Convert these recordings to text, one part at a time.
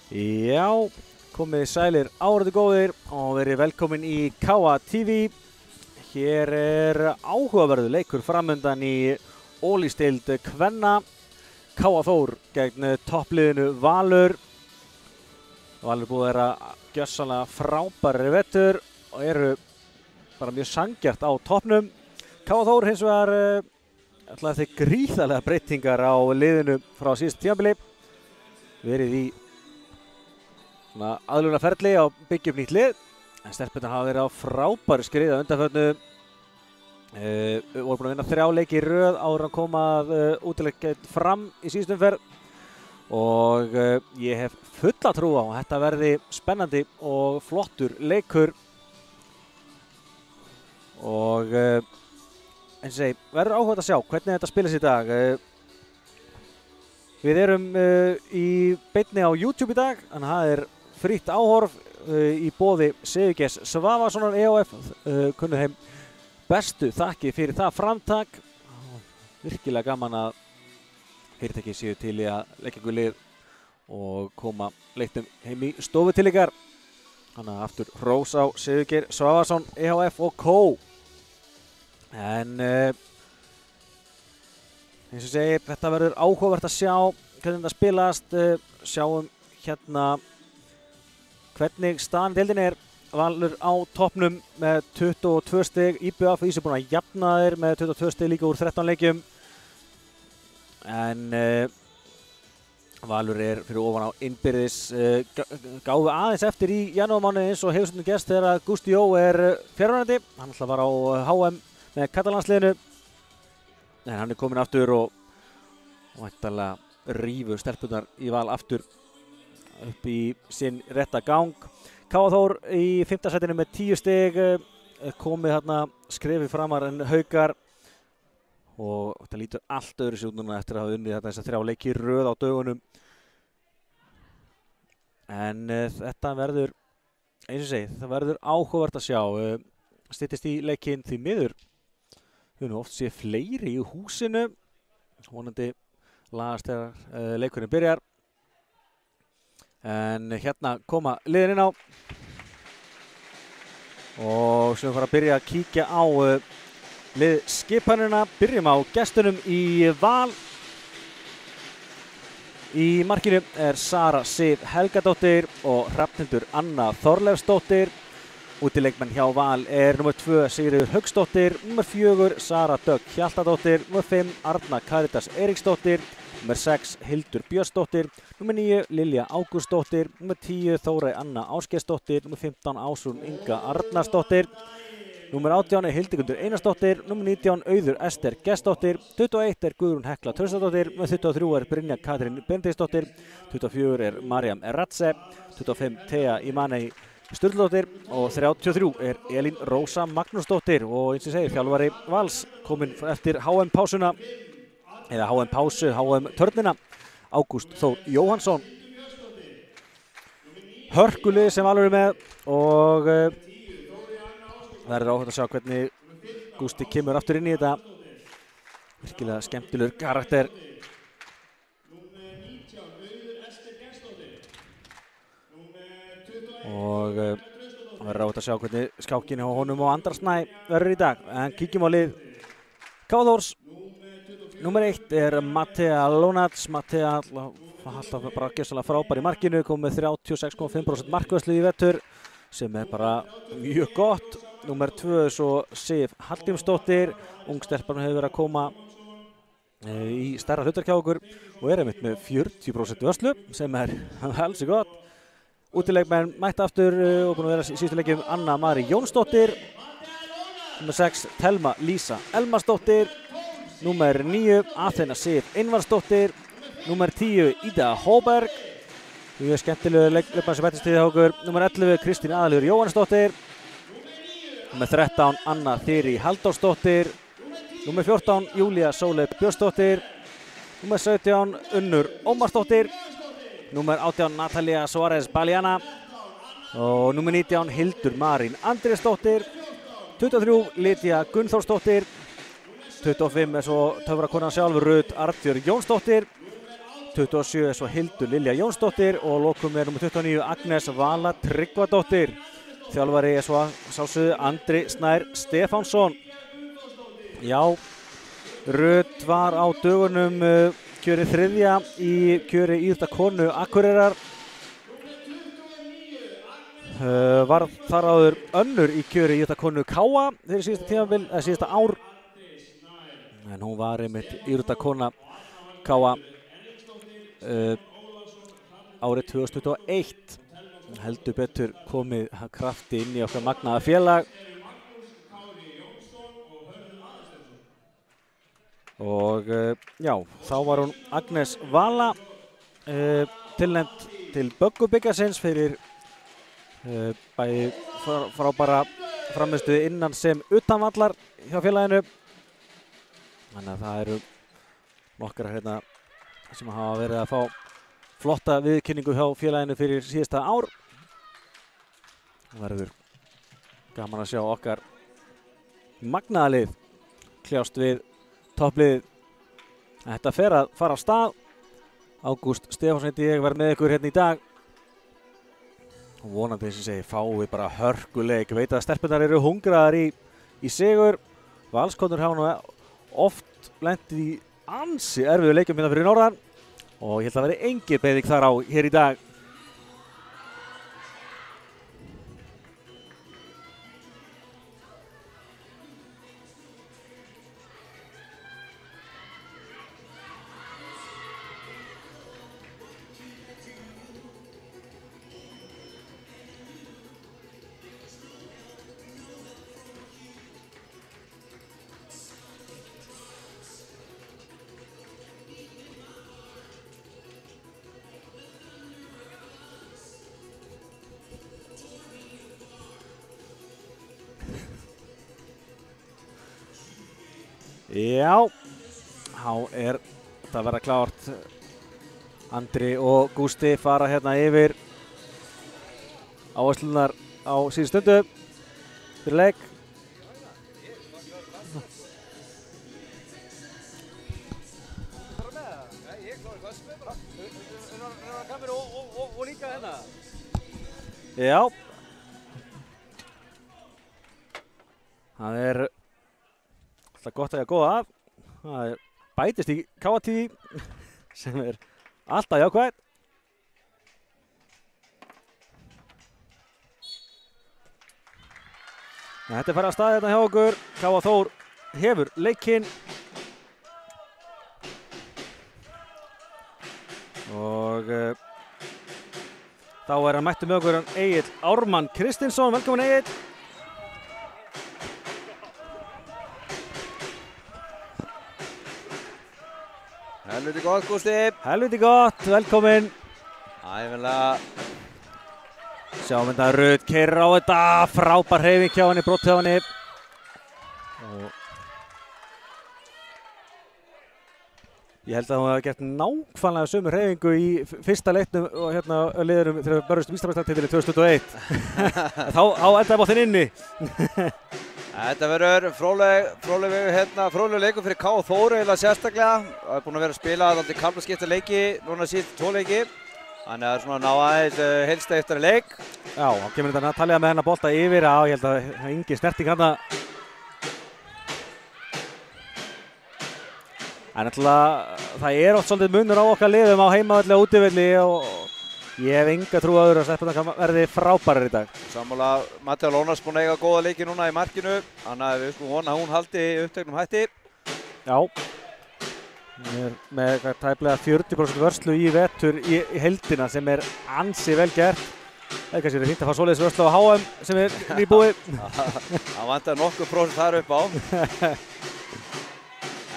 Já, komið sælir áriði góðir og verið velkomin í KA TV. Hér áhugaverður leikur framundan í ólísdeild kvenna. KA Þór gegn toppliðinu Valur. Valur búið að vera gjörsamlega frábæri vetur og eru bara mjög sanngjarnt á toppnum. KA Þór hins vegar ætlaði þeir gríðarlega breytingar á liðinu frá síðust tímabili. Verið í aðlunarferli á byggja upp nýtt lið, en stelpurnar hafa verið á frábæru skriði á undanförnu. Voru búin að vinna 3 leiki í röð áður en koma útileik Fram í síðustu umferð og ég hef fulla trú á að þetta verði spennandi og flottur leikur og eins og segi, verður áhugavert að sjá hvernig þetta spilast í dag. Við erum í beinni á YouTube í dag, þannig að það er frítt áhorf í boði Sigurgeirs Svavarssonar EOF. Kunnu þeim bestu þakki fyrir það framtak. Virkilega gaman að fyrirtæki séu til í að leggja ykkur lið og koma leiknum heim í stofu til ykkar. Þannig að aftur hrós á Sigurgeir Svavarsson, EOF og Co. En eins og segi, þetta verður áhugavert að sjá hvernig þetta spilast. Sjáum hérna hvernig staðan í deildinni er. Valur á toppnum með 22 stig. IBF Ísir búin að jafna þeir með 22 stig líka úr 13 leikjum. En Valur er fyrir ofan á innbyrðis. Gáðu aðeins eftir í janúarmánuði eins og hefur stundum gerst þegar Gústi Jó er fjárverandi. Hann alltaf var á HM með katalandsliðinu. En hann er komin aftur og væntanlega rífur stelpurnar í Val aftur upp í sinn rétta gang. KA Þór í 5. sætinu með 10 stig, komið hérna skrefi framar en Haukar og þetta lítur allt öðru sér út núna eftir að hafa unnið þessar 3 leiki í röð á dögunum. En þetta verður, eins og segi, það verður áhugavert að sjá. Styttist í leikinn því miður. Við höfum oft séð fleiri í húsinu, vonandi lagast þegar leikurinn byrjar. En hérna koma liðin inn á og sem við fara að byrja að kíkja á liðskipanina. Byrjum á gestunum í Val. Í markinu er Sara Sif Helgadóttir og Hrafnhildur Anna Þorleifsdóttir. Útileikmenn hjá Val er nr. 2 Sigríður Hauksdóttir, nr. 4 Sara Dögg Hjaltadóttir, nr. 5 Arna Karitas Eiríksdóttir, nr. 6 Hildur Björnsdóttir, nr. 9 Lilja Ágústsdóttir, nr. 10 Þórey Anna Ásgeirsdóttir, nr. 15 Ásrún Inga Arnarsdóttir, nr. 18 er Hildigundur Einarsdóttir, nr. 19 Auður Ester Gestsdóttir, 21 er Guðrún Hekla Traustadóttir, nr. 23 er Brynja Katrín Benediktsdóttir, 24 er Mariam Eratze, 25 Thea Imanei Sturludóttir og 33 er Elín Rósa Magnúsdóttir. Og eins og segir, þjálfari Vals kominn eftir HM-pásuna, eða HM-pásu, HM-törnina, Ágúst Þór Jóhannsson. Hörkulið sem Valur er með og verður áhugavert að sjá hvernig Gústi kemur aftur inn í þetta. Virkilega skemmtilegur karakter. Og verður áhugavert að sjá hvernig skákinu á honum og Andra Snæ verður í dag. En kíkjum á lið KA Þórs. Númer 1 er Mattea Lónats. Mattea alltaf bara gjörsamlega frábær í markinu, kom með 36,5% markvörslu í vetur sem er bara mjög gott. Númer 2 svo Sif Hallgrímsdóttir. Ungstelpan hefur verið að koma í stærra hlutverk hjá okkur og er einmitt með 40% vörslu sem er helsi gott. Útileikmenn mætt aftur og búin að vera síðustu leikjum Anna Mari Jónsdóttir. Númer 6 Telma Lísa Elmarsdóttir. Númer 9 Athena Sif Einvarsdóttir. Númer 10 Ida Hóberg. Mjög skemmtilegu leikmann sem bættist við hjá okkur. Númer 11 Kristín Aðalur Jóhannsdóttir. Númer 13 Anna Þyri Halldórsdóttir. Númer 14 Júlía Sóley Björnsdóttir. Númer 17 Unnur Ómarsdóttir. Númer 18 Natalia Suárez Baliana og númer 19 Hildur Marín Andrésdóttir, 23 Lydia Gunnþórsdóttir, 25 er svo töfrakonan sjálf Rut Arnbjörg Jónsdóttir, 27 er svo Hildur Lilja Jónsdóttir og lokum er nummer 29 Agnes Vala Tryggvadóttir. Þjálfari er svo sjálfsögðu Andri Snær Stefánsson. Já, Rut var á dögunum kjörið þriðja í kjöri íþróttakonu Akureyrar. Var þar áður önnur í kjöri íþróttakonu Káa fyrir síðasta ár. En hún var einmitt íþróttakona Káa árið 2021. Heldur betur komið krafti inn í okkar magnaða félag. Og já, þá var hún Agnes Vala tilnefnd til Böggubikarsins fyrir bæði frábæra frammistuði innan sem utanvallar hjá félaginu. Þannig að það eru nokkrar hérna sem hafa verið að fá flotta viðurkenningu hjá félaginu fyrir síðasta ár. Það verður gaman að sjá okkar magnaða lið kljást við toppliðið. Þetta fer að fara af stað. Ágúst Stefánsson heiti ég, verð með ykkur hérna í dag. Og vonandi eins og segi fái bara hörkuleik. Veit að stelpurnar eru hungraðar í sigur. Valskonur hafa nú oft lent í ansi erfiðu leikjum hérna fyrir norðan. Og ég held að veri engin beiðing þar á hér í dag. Já, þá er þetta að vera klárt. Andri og Gústi fara hérna yfir áherslunar á síðustu stundu fyrir leik. Já, það er alltaf gott að ég góða af. Það bætist í KTV sem er alltaf jákvæð. Þetta er farið að staða hérna hjá okkur. K.A. Þór hefur leikinn. Og þá er hann mættur með okkur Egill Ármann Kristinsson. Velkomin Egill. Helviti gott, Gústi. Helviti gott, velkomin. Ævinlega. Sjáum þetta Rut keyrir á þetta, frábær hreyfing hjá henni, brotið á henni. Ég held að hún hafi gert nákvæmlega sömu hreyfingu í fyrsta leiknum og hérna liðurum þegar við börjumst Íslandsmeistaratitilinn 2021. Þá endaði boltinn inni. Þetta verður fróðleg leikur fyrir K.A. Þór eiginlega sérstaklega. Það er búin að vera að spila alltaf kaflaskipta leiki, núna síðan 2 leiki. Þannig að það er svona að ná aðeins heilsteyftari leik. Já, þá kemur þetta að talja með hennar bolta yfir. Já, ég held að það er engin snerting hana. En náttúrulega, það er oft svolítið munur á okkar liðum á heimavelli og útivelli og ég hef enga trú á öðru að stelpurnar verði frábærar í dag. Sammála, Mattea Lónas búin að eiga góða leiki núna í markinu. Þannig að við skulum vona að hún haldi uppteknum hætti. Já. Hún er með tæplega 40% vörslu í vetur í heildina sem er ansi vel gert. Það er kannski fínt að fá svoleiðis vörslu á HM sem er nýbúið. Það vantar nokkuð prósent þar upp á.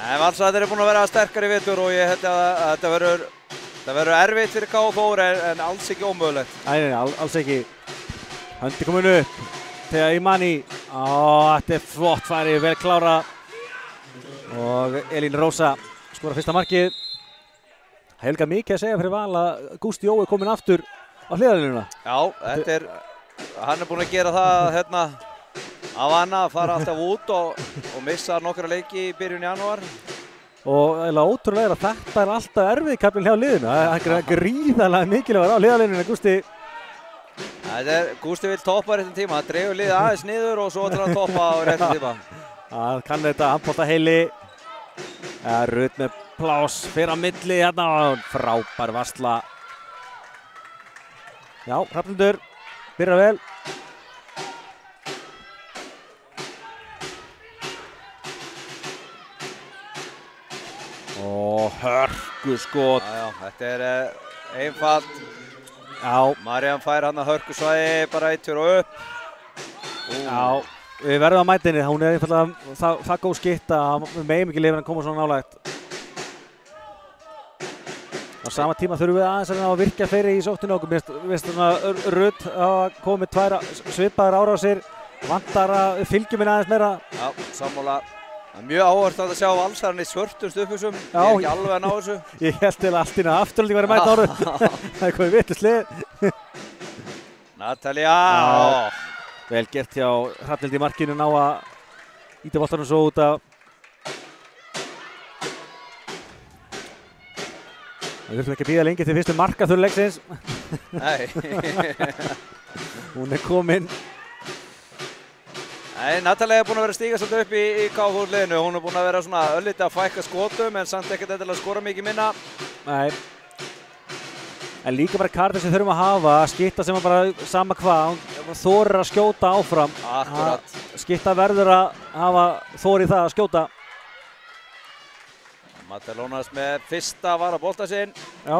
En Valsararnir eru búin að vera sterkar í vetur og ég held að þetta verður erfitt fyrir K.A. Þór en alls ekki ómögulegt. Nei, alls ekki. Höndi komin upp. Þegar Imani. Þetta er flott færi, vel klára. Og Elín Rósa skora fyrsta markið. Helga mikið að segja fyrir Val að Gústi Jó er komin aftur á hliðarlínuna. Já, hann er búin að gera það hérna af hana að fara alltaf út og missa nokkra leiki í byrjun janúar. og ótrúlega að þetta alltaf erfið kaflinn hjá liðinu. Það er gríðarlega mikilvægur á liðalínunni, Gústi. Gústi vill toppa réttum tíma, hann dregur liðið aðeins niður og svo ætlar hann að toppa á réttum tíma. Það kann þetta handbolta heili. Rut með plás fyrir á milli hérna og frábær varsla. Já, Hrafnhildur byrjar vel. Og hörkuskot. Já, þetta einfalt. Já. Marian fær hann að hörkusvæði, bara eittur og upp. Já, við verðum að mæta henni. Hún einfallega það góð skitta að við megum ekki lifin að koma svona nálægt. Á sama tíma þurfum við aðeins að virkja fleiri í sóttinu okkur. Mér finnst svona Rut að koma með 2 svipaðar árásir. Vantar að fylgjum henni aðeins meira. Já, sammála. Það er mjög áhört að sjá Valsarinn í svörtum stuðbuxum. Ég er ekki alveg að ná þessu. Ég held til að allt í afturhalding væri mæta árum. Það er komið vitlaust lið. Natalía. Vel gert hjá Hrafnhildi í markinu, ná að íta boltanum svo út af. Við þurfum ekki að bíða lengi til fyrstu markaþurr leiksins. Nei. Hún er komin. Nei, Natalía er búin að vera að stíga svolítið upp í KFUR liðinu. Hún er búin að vera svona öllítið að fækka skotum en samt ekkert endilega að skora mikið minna. Nei. En líka bara kartið sem þurfum að hafa, skitta sem bara sama hvað, hún þorir að skjóta áfram. Akkurat. Skitta verður að hafa þorið það að skjóta. Matalónas með fyrsta varabolta sinn. Já.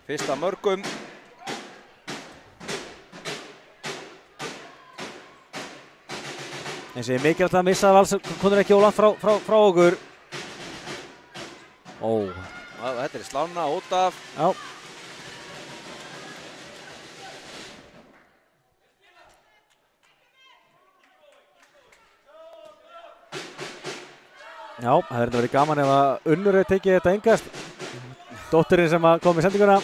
Fyrsta mörgum. Eins og ég er mikilvægt að missa Vals, konur ekki ólangt frá okkur. Ó. Þetta í slána, út af. Já. Já, það hefði verið gaman ef að Unnur hefði tekið þetta engast. Dótturinn sem kom í sendinguna.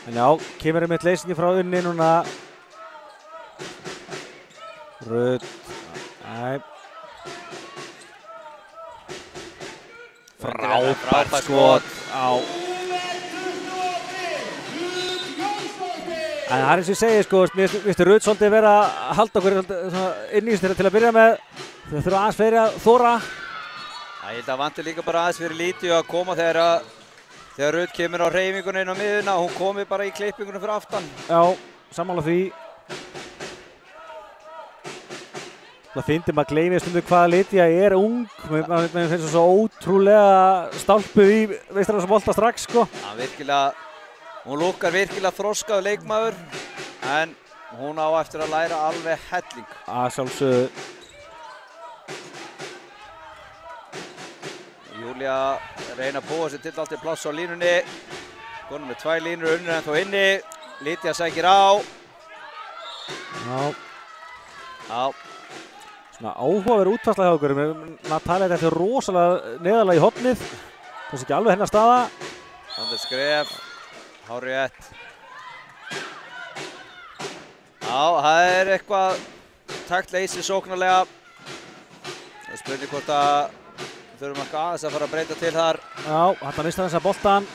En já, kemur einmitt leysingi frá Unni núna. Rut. Næ. Frábært skot. Á. En það er eins og ég segi, sko, mér finnst Rut svolítið vera að halda okkur inn í þessu til að byrja með. Þau þurfa aðeins fyrir að þóra. Ég held að vanti líka bara aðeins fyrir Lítiu að koma þegar Rut kemur á hreyfinguna inn á miðuna. Hún komi bara í klippingunum fyrir aftan. Já, sammála því. Það finnir maður að gleymi stundu hvað Lítia er ung. Mér finnst það svo ótrúlega stálpuð í veistrarnas bolta strax, sko. Já, virkilega. Hún lúkkar virkilega þroskaður leikmaður en hún á eftir að læra alveg helling. Að sjálfsögðu. Júlía reyna að búa sér til allt í pláss á línunni. Konum með 2 línur, Unnur ennþá inni. Lítia sækir á. Já. Já. Svona áhugaverð útfærsla hjá okkur. Natalía þetta er rosalega neðarlega í hornið. Kannski ekki alveg hennar staða. Þannig skref. Hárrétt. Já, það er eitthvað taktleysi sóknarlega. Það er spurning hvort að þurfum eitthvað aðeins að fara að breyta til þar. Já, þetta mistar þess að boltan.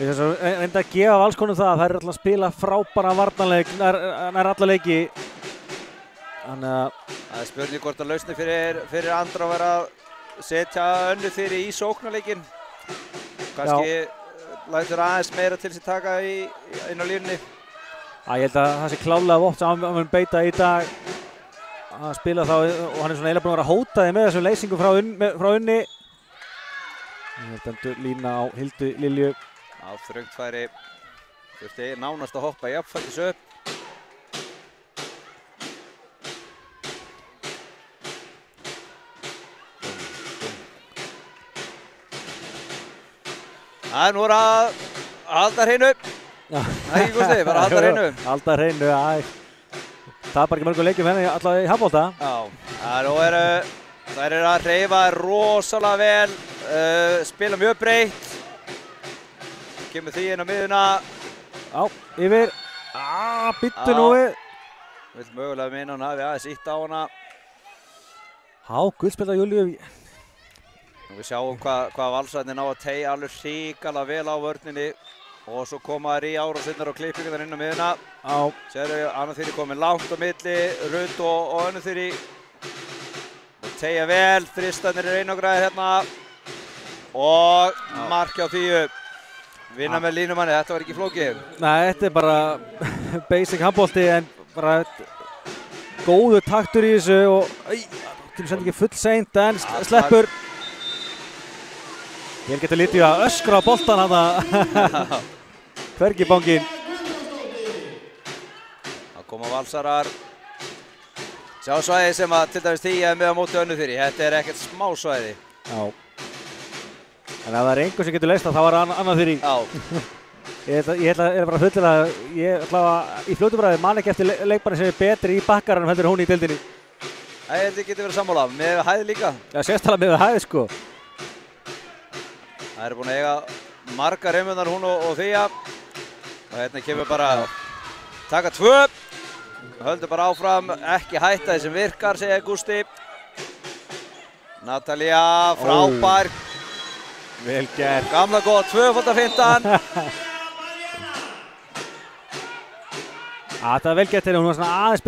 Við þess að reynda að gefa Valskonum það að þær eru alltaf að spila frábæra varnarleik nær alla leiki. Þannig að það er spurning hvort að lausni fyrir andra að vera að setja önnu fyrir í sóknarleikin. Kannski lætur aðeins meira til sig taka inn á línunni. Ég held að það sé klárlega vott sem hann mun beita í dag að spila þá og hann er svona eiginlega búinn að vera að hóta þig með þessum leysingum frá Unni. Þetta lína á Hildu Lilju. Já, þröngt færi. Þurfti nánast að hoppa jafnfætis upp. Nú er að halda hreinu. Það er ekki Gústi, bara að halda hreinu. Halda hreinu, það er bara ekki mörgum leikjum henni alltaf í handbolta. Já, nú þær eru að hreyfa rosalega vel, spila mjög breytt. Kemur því inn á miðuna. Já, yfir. Bittu nú við. vill mögulega minna hann hafi aðeins ítt á hana. Guðspjald á Júlíu. Við sjáum hvað Valsararnir ná að teygja alveg hrikalega vel á vörninni. Og svo koma þær í árásinnar og klippingar inn á miðuna. Sérðu, Anna Þyrí komin langt á milli, Rut og Önnu Þyrí. Og teygja vel, þristarnir einangraðir hérna. Og mark á Fíu. Vinna með línumanni, þetta var ekki flókið. Nei, þetta bara basic handbolti en bara góður taktur í þessu og það sendi ekki full seint en sleppur. Ég getur litið að öskra á boltan hana. Hvergi banginn. Það koma Valsarar. Sjá svæði sem að til dæmis Þýja með á móti Önnu Þyrí. Þetta ekkert smá svæði. Já. En ef það einhver sem getur leyst það, þá var Anna Þyrí. Já. Ég ætla bara að fullyrða, ég ætla að í fljótu bræði man ekki eftir leikmanni sem betri í bakkaranum heldur hún í deildinni. Það held ég geti verið sammála, með hæð líka. Já, sérstaklega með hæð sko. Það eru búin að eiga margar reymunnar hún og Þýja. Og hérna kemur bara taka 2. Höldu bara áfram, ekki hætta því sem virkar, segja Gústi. Natalía, frábær. Vel gert. Gamla góða 2-15. Það var vel gert þegar hún var svona aðeins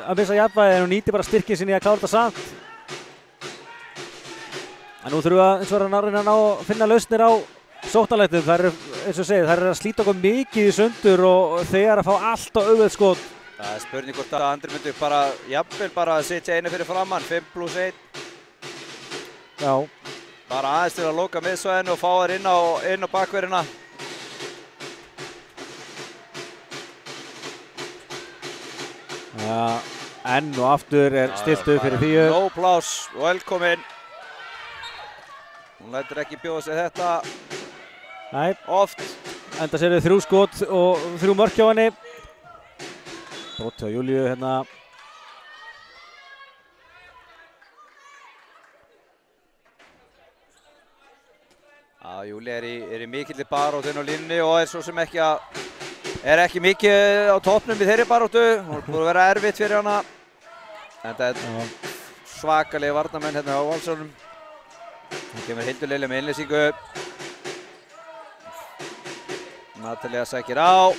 að missa jafnvægi en hún nýtti bara styrkinn sinni að klára þetta samt. En nú þurfum við eins og að reyna að finna lausnir á sóknarleitum. Það eru, eins og segið, það eru að slíta okkur mikið í sundur og þeir að fá allt á auðveld skot. Það er spurning hvort að Andri myndi bara, jafnvel bara að sitja einu fyrir framann, 5+1. Já. Bara aðeins til að loka miðsvæðinu og fá þær inn á bakverðina. Já, enn og aftur er stilt upp fyrir Þýju. No pláss, velkomin. Hún lætur ekki bjóða sig þetta. Nei. Oft. Enda sér þau 3 skot og 3 mörk hjá henni. Brot hjá Júlíu hérna. Júlía er í mikilli baróttu á línunni og er svo sem ekki mikið á toppnum í þeirri baróttu. Hún búið að vera erfitt fyrir hana. En það er svakalegi varnarmenn hérna á Valsarunum. Það kemur Hildur Lilja með innlýsingu. Natalía sækir á.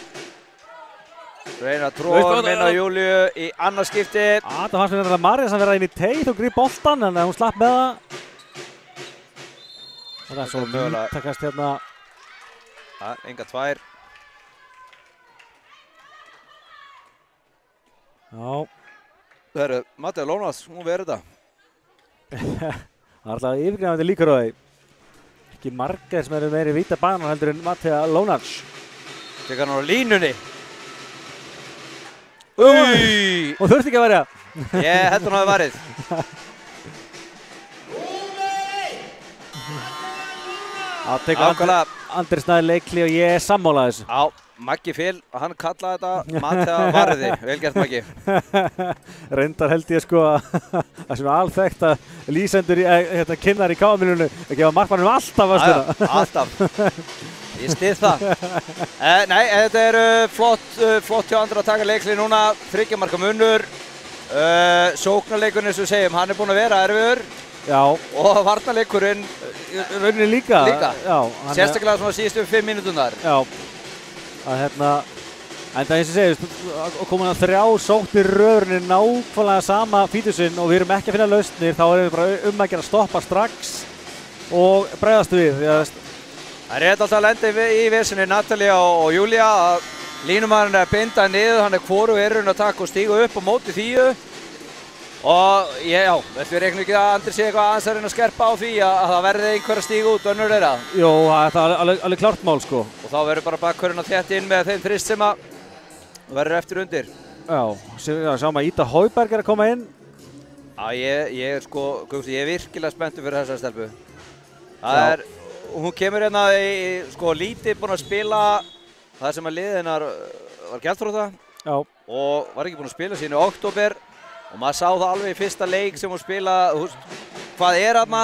Reyna að tróða inn á Júlíu í annað skipti. Það fannst mér að María sem verða inn í teig og gríp boltan en hún slapp með það. Og það er svo vítakast hérna. Enga 2. Já. Það eru Mattea Lónats, hún verður þetta. Það er alltaf yfirgnefandi líkur á því. Ekki margir sem eru meiri víta banan heldur en Mattea Lónats. Tekur hann á línunni. Og þurfti ekki að verja. Ég held hún hafi varið. Það tekur Andri Snær leikli og ég er sammála þessu. Já, Maggi Fyll, hann kallaði þetta Mattea varði. Vel gert Maggi. Reyndar held ég sko að það sem er alþekkt að lýsendur kynnar í KM-miljónu að gefa markmannum alltaf að stuna. Alltaf. Ég styð það. Nei, þetta er flott hjá Andra að taka leikli núna. 3 marka munnur. Sóknarleikurinn, eins og við segjum, hann er búinn að vera erfiður. Já. Og varnarleikurinn rauninni líka. Já. Sérstaklega svona síðustu 5 mínúturnar. Já. Að en það eins og segist, að koma að 3 sóknir röðurinn nákvæmlega sama fítusinn og við erum ekki að finna lausnir, þá erum við bara að gera að stoppa strax og bregðast við. Það er alltaf að lenda í vesinni Natalía og Júlía að línumaðurinn er að binda niður, hann er hvoru erurinn að taka og stíga upp á móti Þýju. Og já, við reiknum ekki að Andri sé eitthvað aðeins að reyna að skerpa á því að það verði einhver að stíga út önnur þeirra. Jó, það er alveg klárt mál sko. Og þá verður bara bakkurinn að þétta inn með þeim þrist sem að verður eftir undir. Já, sjáum að Ida Hauberg er að koma inn. Já, ég er virkilega spenntur fyrir þessa stelpu. Hún kemur hérna lítið búin að spila það sem að liðið hennar var gjaldþrota. Já. Og var ekki búin að spila síðan í október. Og maður sá það alveg í fyrsta leik sem hún spilaði, hvað er þarna,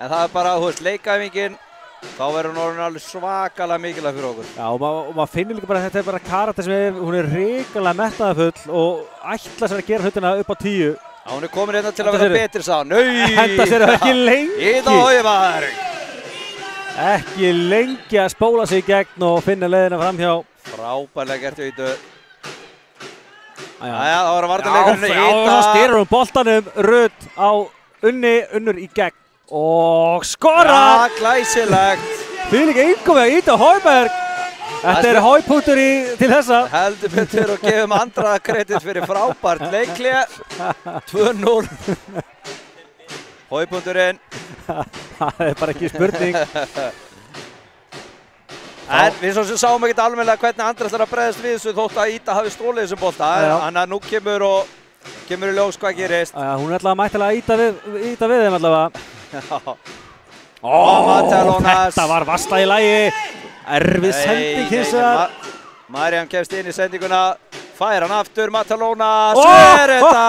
en það er bara, leikæfingin, þá verður hún orðin alveg svakalega mikilvæg fyrir okkur. Já, og maður finnir líka bara að þetta bara karakter sem hún hrikalega metnaðarfull og ætla sér að gera hlutina upp á 10. Já, hún komin hérna til að vera betri sá. Henda sér ekki lengi. Ida Haugaberg. Ekki lengi að spóla sig í gegn og finna leiðina framhjá. Frábærlega gert Idu. Jæja, þá var að varnarleikurinn Ida. Já, þá stýrir hún boltanum Rut á Unnur í gegn. Og skora! Já, glæsilegt. Þvílík innkomi að Ida Haugaberg. Þetta er hápunktur til þessa. Heldur betur og gefum Andra kredit fyrir frábært leikhlé. 2-0. Hápunkturinn. Það er bara ekki spurning. En við svo sem sáum ekkert almennilega hvernig Andri ætlar að bregðast við þessu þótt að Ida hafi stólið þessum bolta. Þannig að nú kemur í ljós hvað gerist. Hún er allavega mættilega að ýta við þeim allavega. Þetta var vasta í lagi. Erfið sending hins vegar. Mariam kemst inn í sendinguna. Fær hann aftur, Matalona. Sver þetta!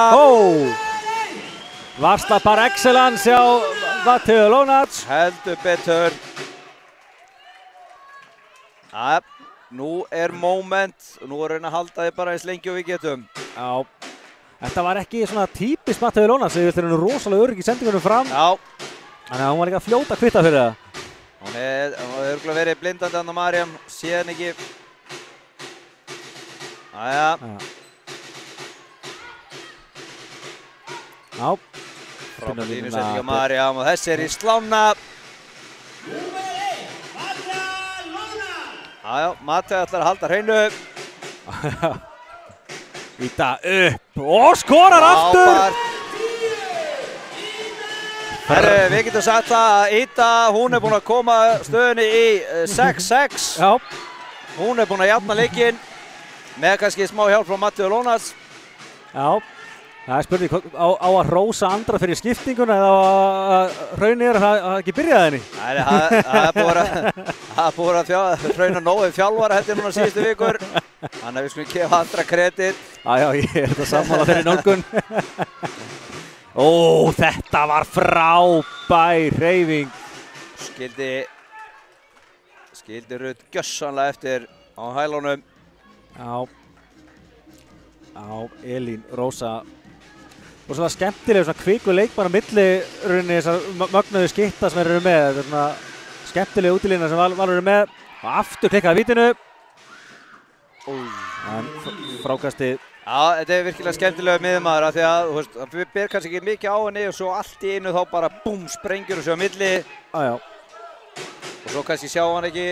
Varsla par excellence hjá Matalona. Heldur betur. Nú er moment. Nú er reyna að halda þið bara eins lengi og við getum. Já. Þetta var ekki svona típist Matalona. Við ætlum rosalega örygg í sendingunum fram. Já. Þannig að hún var líka að fljóta að kvitta fyrir það. Hún hefur örugglega verið blindandi hann á Mariam, séð henni ekki. Jæja. Já. Frábær línusending á Mariam og þessi er í slána. Jæja, Mate ætlar að halda hreinu. Ida upp og skorar aftur. Herru, við getum sagt það að Ida, hún er búin að koma stöðunni í 6-6. Já. Hún er búin að jafna leikinn með kannski smá hjálp frá Matti og Lónas. Já, það er spurning á að hrósa Andra fyrir skiptinguna eða að Hraunir að ekki byrjaði henni. Nei, það er búin að Hrauna nógu þjálfara hætti núna síðustu vikur. Þannig að við skulum gefa Andra kredit. Já, ég er þetta sammála fyrir nálgun. Ó, þetta var frábær hreyfing. Skildi Rut gjörsamlega eftir á hælunum. Já, Elín Rósa. Og svona skemmtileg, svona kviku leikmann á milli rauninni þessar mögnuðu skitta sem eru með. Þetta er svona skemmtilega útilína sem Valur eru með. Og aftur klikkaði vítinu. En frákastið. Já, þetta er virkilega skemmtilega miðjumaður af því að það ber kannski ekki mikið á henni og svo allt í einu þá bara búm, sprengjur og svo á milli. Já. Og svo kannski sjá hann ekki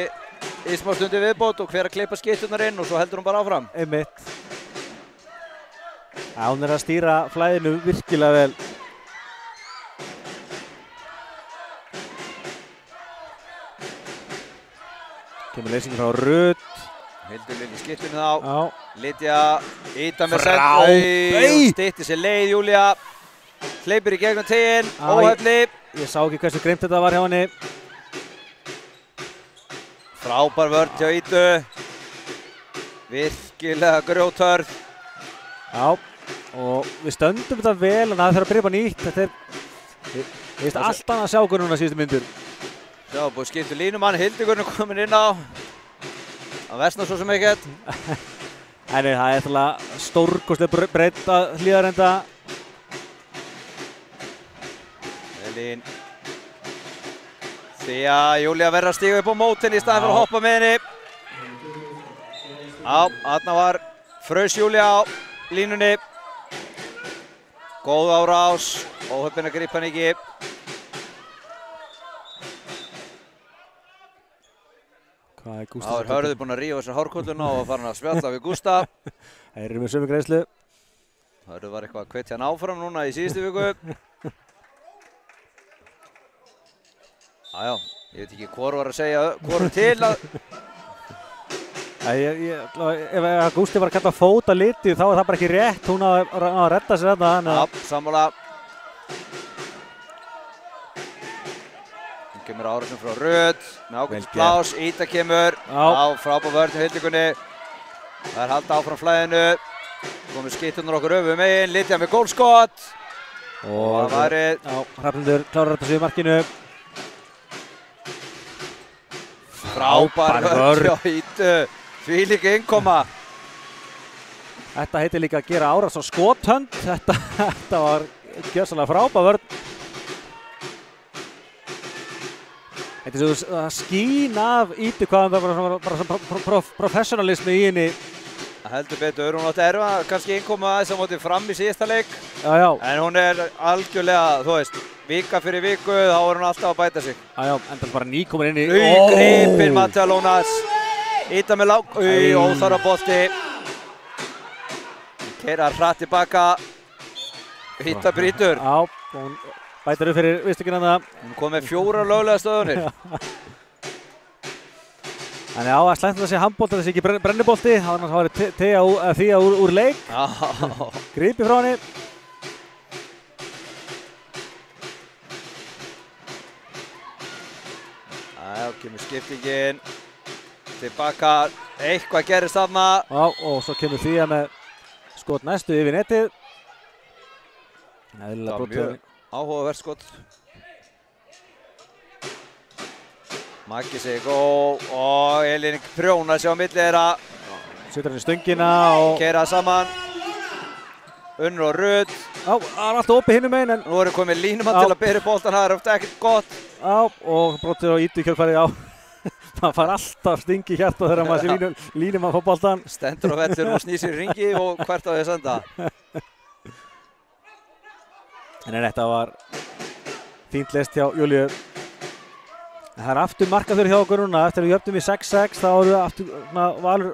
í smá stundi viðbót og hver að klippa skitturnar inn og svo heldur hún bara áfram. Einmitt. Já, hún er að stýra flæðinu virkilega vel. Kemur leysingin frá Rut. Hildur Lilli skittunni þá. Já. Lydia, Ida með sendau, stytti sér leið Júlia. Hleypir í gegnum teginn, óhefni. Ég sá ekki hversu greimt þetta var hjá henni. Frábær vörn hjá Idu. Virkilega grjóthörð. Já, og við stöndum þetta vel en það þarf að byrja upp á nýtt. Þetta er, ég veist allt annað að sjá okkur núna síðustu myndur. Já, búið skiptu línumann, Hildegurinn er komin inn á. Það versnar svo sem ekkert. Það er eitthvað stórkostleg breytt að hlíðarenda. Elín. Því að Júlia verður að stíga upp á mótin í staðinn fyrir að hoppa með henni. Já, þarna var Frös Júlia á línunni. Góð árás, óheppin að grípa hann ekki. Þá er Hörður búinn að rífa sér hárkolluna og var hann að spjalla við Gústa. Það eru með sömu greiðslu. Hörður var eitthvað að hvetja hann áfram núna í síðustu viku. Jájá, ég veit ekki hvor var að segja hvorum til að... Ef Gústi var að kalla fót að liti þá er það bara ekki rétt. Hún á að redda sér þetta. Já, sammála. Kemur árásum frá Rut, með ákveðins plás, Ida kemur, á frábær vörn hjá Hildingunni. Það er halda áfram flæðinu, komið skitturnar okkur öfu megin, Lydia með gólskott. Og það væri... Já, Hrafnhildur klárar þetta sig í markinu. Frábær vörn hjá Ídu. Þvílík innkoma. Þetta heitir líka að gera árás á skothönd. Þetta var gjörsamlega frábær vörn. Þetta er svo að skín af Ídu hvað það var bara professionalismi í henni. Heldur betur, hún átti erfa, kannski innkoma aðeins á móti Fram í síðasta leik. Já. En hún er algjörlega, þú veist, vika fyrir viku, þá er hún alltaf að bæta sig. Já, enda bara nýkomin inn í... Gripinn Matea Lónats. Ída með óþarfa bolti. Keirar hratt tilbaka. Ída brýtur. Já, hún bætir upp fyrir vistingina það. Hún kom með 4 löglega stöðunir. Þannig að slæmt að það sé handbolti, það sé ekki brennibolti, annars var Thea úr leik. Gripi frá henni. Já, kemur skiptingin. Tilbaka, eitthvað gerist þarna. Já, og svo kemur Thea með skot næstu yfir netið. Það var mjög áhugavert skot. Maggi sig góð og Elín prjónar sig á milli þeirra. Setur hann í stöngina og... Keira saman. Unnur og Rudd. Já, það er alltaf opið hinum megin en... Nú erum komið línumann til að byrja boltan, það er ofta ekkert gott. Já, og brotið á Ídu kjölfarið á. Það fær alltaf sting í hjarta þegar maður sé línumann fá boltan. Stendur á vellinum og snýr sér í ringi og hvert á því að senda. En þetta var fínt lest hjá Júlíu. Það er aftur markaður hjá okkur núna, eftir að við jöfnum í 6-6 þá erum við aftur Valur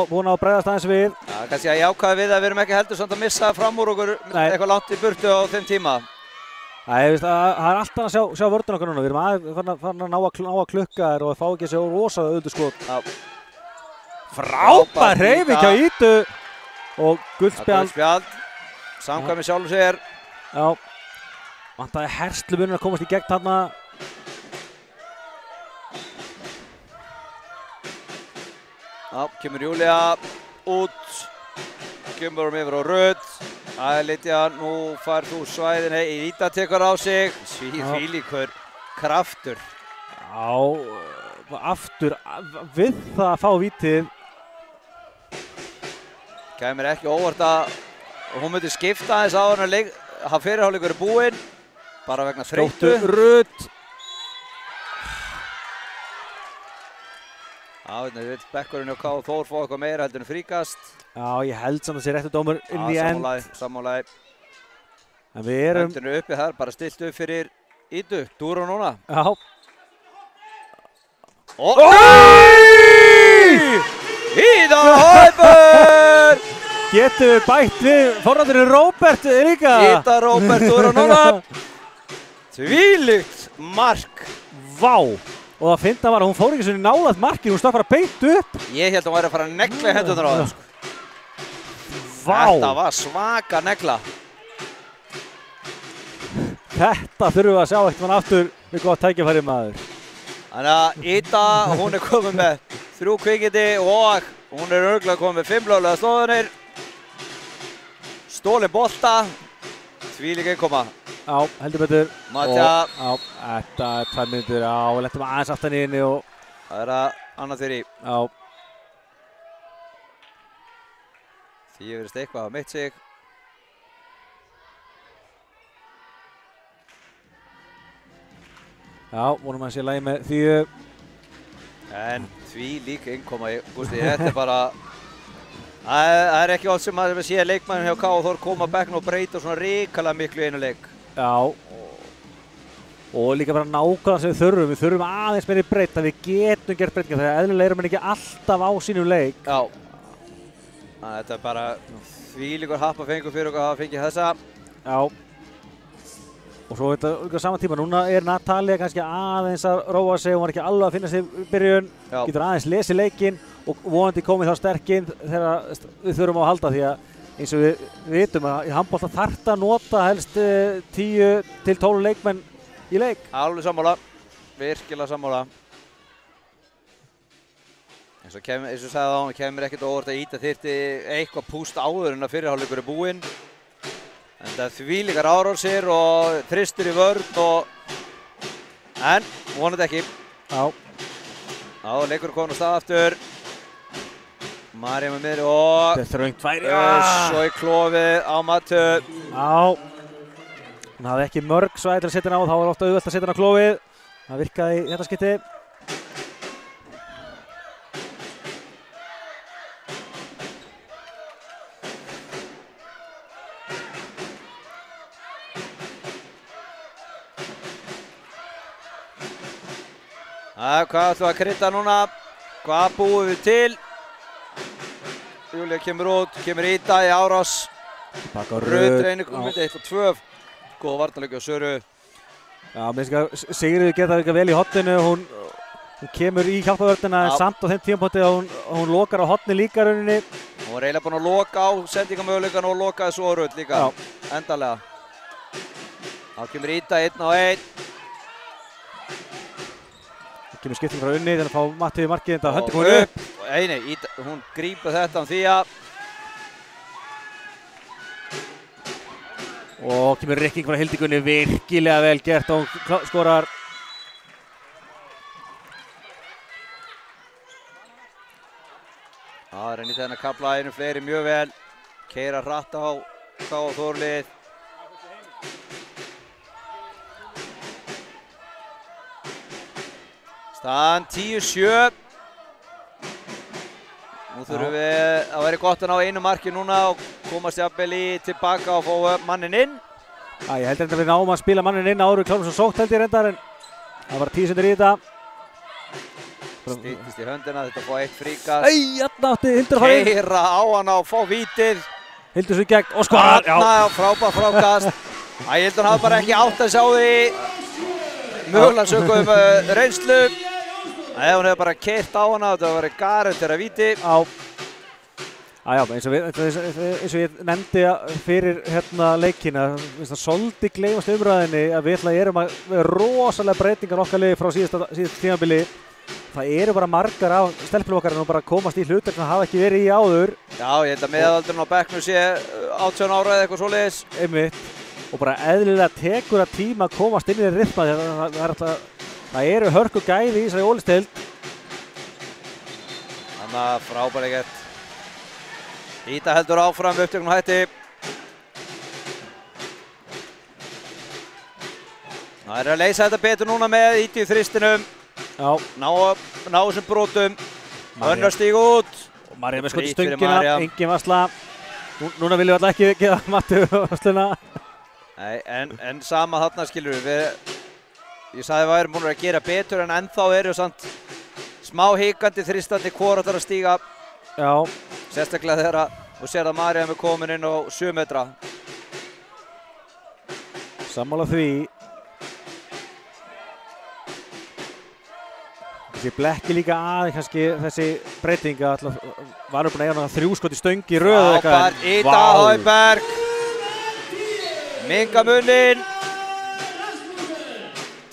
búin að bregðast aðeins við. Já, kannski að jákvæða við að við erum ekki heldur samt að missa fram úr okkur eitthvað langt í burtu á þeim tíma. Það er alltaf að sjá vörðun okkur núna, við erum farin að ná að klukka þér og fá ekki að sjá rosalega auðvitað skot. Frábær hreyfing hjá Ídu og guldspjald. Samkvæmi sjálfur sér. Já, vantaði herslumunir að komast í gegn þarna. Já, kemur Júlía út, kemur yfir á Rudd. Það er litið, nú fær þú svæðin, Ída tekur á sig, Svílíkur kraftur. Já, aftur við það að fá vítið. Kæmur ekki óvart að hún myndi skipta aðeins á hann að fyrirhálfleikur er búinn, bara vegna þreytu. Rudd. Já, við vill bekkurinn og K.O. Þór fá eitthvað meira heldur en fríkast. Já, ég held samt að sé réttu dómur inn í end. Sammálaði. En við erum... Hendurinn uppi þar, bara stilt upp fyrir Ídu. Dúra núna. Já. Ída Haupur! Getum við bætt við forræðurinn Róbert líka. Ída Róbert, Dúra núna. Þvílíkt mark. Vá. Og það finna var að hún fór ekki svona nálægt markið, hún stakk bara beint upp. Ég held að hún væri að fara að negla hendunar á þeim. Vá! Þetta var svaka negla. Þetta þurfum við að sjá eftir mann aftur með gott tækifæri maður. Þannig að Ída, hún er komið með 3 kvikindi og hún er örugglega komið með 5 löglega slóðunir. Stólinn bolta. Þvílík innkoma. Já, heldur betur. Matea. Já, þetta er 2 mínútur. Já, við lettum aðeins aftan í henni og... Það er að annað þeirri. Já. Því verðist eitthvað að mitt sig. Já, vonum að sé lagi með því. En þvílík innkoma, Gústi, þetta er bara... Það er ekki allt sem að sé leikmannin hjá K.O. Þór koma að bekkna og breyta svona ríkala miklu í einu leik. Já, og líka bara nákvæmlega sem við þurfum aðeins meiri breyta, við getum gert breytingar þegar eðlilega erum við ekki alltaf á sínum leik. Já, þetta er bara þvílíkur happafengur fyrir okkur að hafa fengið þessa. Já, og svo þetta saman tíma, núna er Natalia kannski aðeins að róa sig, hún var ekki alveg að finna sig í byrjun, getur aðeins lesið leikinn og vonandi komið þá sterkinn þegar við þurfum á að halda því að eins og við vitum að í handbolta þarf að nota helst 10 til 12 leikmenn í leik. Alveg sammála, virkilega sammála. Eins og sagði þá, kemur ekkert óvart að Ída þyrfti eitthvað púst áður en að fyrirhálfleikur er búinn. En það er þvílíkar árásir og þristur í vörn og... En, vonandi ekki. Já. Já, Já, leikur komin á stað aftur. María með miðri og... Þetta er þröngt færi. Svo í klofið á Matu. Já. Hún hafði ekki mörg svæði til að setja hann á, þá var ofta auðvelt að setja hann á klofið. Það virkaði í þetta skipti. Hvað ætlum við að krydda núna? Hvað búum við til? Júlía kemur út, kemur Ída í árás. Rödd reynir komið 1 og 2. Góð varnarleiki á Söru. Já, mér finnst að Sigríður geta líka vel í hotninu. Hún kemur í hjálpavörnina en samt á þeim tímapunkti að hún lokar á hotni líka rauninni. Hún var eiginlega búin að loka á sendingamöguleikann og lokaði svo Rödd líka. Já. Endanlega. Þá kemur Ída 1 og 1. Kemur skipting frá Unni, þannig að fá Matti í markið, þetta höndi komin upp. Nei, hún grípur þetta því að... Og kemur rykking frá Hildigunni, virkilega vel gert og hún skorar. Það er enn í þennan kafla einu fleiri mjög vel. Keyra hratt á KF Þórlið. Staðan 10-7. Nú þurfum við að vera gott að ná einu marki núna og komast jafnvel tilbaka og fá mannin inn. Já, ég held að við náum að spila mannin inn áður við klárum svo sótt held ég reyndar en það var 10 sekundur í þetta. Stýttist í höndina, þetta fá eitt fríkast. Þarna átti Hildur að fara inn. Keyra á hana og fá vítið. Hildur svo í gegn og skorar. Þarna frábært frákast. Hildur hafði bara ekki átt að sjá því. Mögulega sökum reynslu. Nei, hún hefði bara keyrt á hana, þetta var verið garant þeirra víti. Já, eins og ég nefndi fyrir leikina, það svolítið gleymast umræðinni að við erum að rosalega breytingar okkar liði frá síðasta tímabili. Það eru bara margar af stelpunum okkar og bara komast í hlutar sem hafa ekki verið í áður. Já, ég held að meðaldurinn á bekknum sé 18 ára eða eitthvað svoleiðis. Einmitt. Og bara eðlilega tekur að tíma að komast inn í þeirra rytma. Það eru hörku gæði í þessari ólisteild. Þannig að frábæri gert. Ída heldur áfram upptöknum hætti. Það er að leysa þetta betur núna með Ídi í þristinum. Já. Ná þessum brotum. Önnur stíg út. María með skot í stöngina, engin varsla. Núna viljum við alltaf ekki gefa Matti varsluna. Nei, en sama þarna skilur við. Ég sagði að við erum búin að gera betur en ennþá eru samt smá hikandi, þristandi hvor ætlar að stíga. Já. Sérstaklega þegar þú sér að María er komin inn á 7 metra. Sammála því. Þessi blekki líka kannski þessi breyting að varum búin að eiga 3 skot í stöng í röð eitthvað. Frábært, Ída Hauberg. Minga muninn.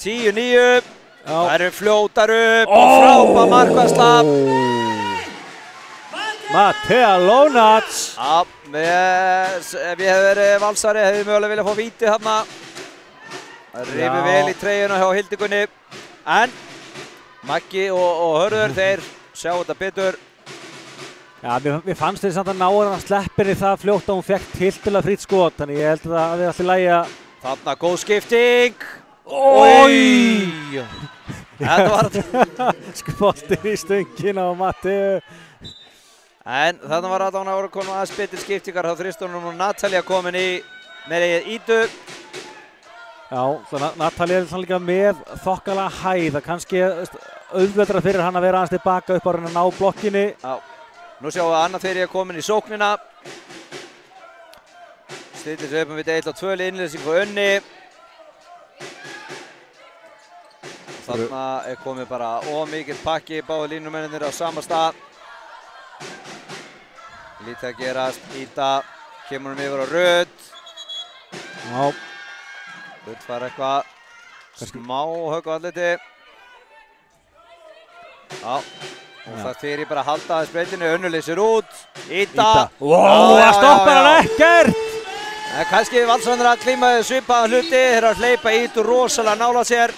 10-9. Það eru fljótar upp og frábær markvarsla. Mattea Lónats. Já, ef ég hef verið valsari hefði ég mögulega viljað fá víti þarna. Það rifur vel í treyjuna hjá Hildigunni. En Maggi og Hörður, þeir sjá þetta betur. Já, mér fannst þeir samt að ná hann að sleppir í það fljótt að hún fekk tiltölulega frýtt skot. Þannig ég held að við ætlum að lægja. Þarna góð skipting. Ói! Þetta var boltinn í stöngina á Matteu. En þarna var að voru komin aðeins betri skiptingar á þristunum og Natalía komin í með Ídu. Já, Natalía er líka með þokkalega hæð. Það kannski auðveldra fyrir hann að vera aðeins tilbaka upp á að ná blokkinni. Já, nú sjáum við að Anna Þyrí er komin í sóknina. Stillir sig upp við 1 og 2 innlýsing frá Unni. Þarna er komið bara ómikið pakki, báðu línumennir á sama stað. Lítið að gerast, Ída kemur hún yfir á Rödd. Já. Rödd fær eitthvað smá högg á andliti. Já, og það Þyrí bara að halda aðeins breytinu, Unnu leysir út. Ída. Wow, það stoppar hann ekkert! Kannski valsarnir að klíma svipaðan hluti, þeir eru að hleypa Ídu rosalega nálægt sér.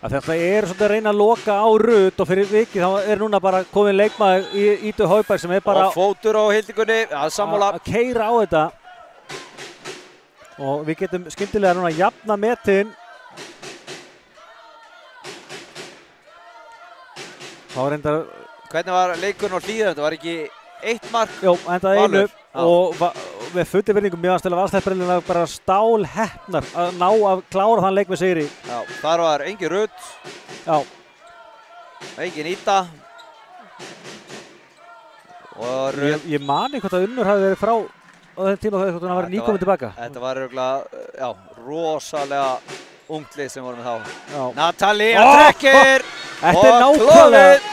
Þetta svolítið að reyna að loka á Rut og fyrir vikið þá núna bara komin leikmaður í Ídu Hauberg sem bara og fótur á hildingunni, sammála. Að keyra á þetta. Og við getum skyndilega núna jafna metin. Þá reyndar... Hvernig var leikurinn á Hlíðar? Þetta var ekki 1 mark? Jó, endaði 1 og með fullri virðingum mér fannst Valsleppurinn bara stálheppnar að ná að klára þann leik með sigri. Já, þar var engin Rut. Já. Engin Ída. Og Rut... Ég mani hvort að Unnur hafi verið frá á þeim tíma þegar hann var nýkominn tilbaka. Þetta var örugglega, já, rosalega ungt lið sem voru með þá. Já. Natalía trekkir Þetta nákvæmlega.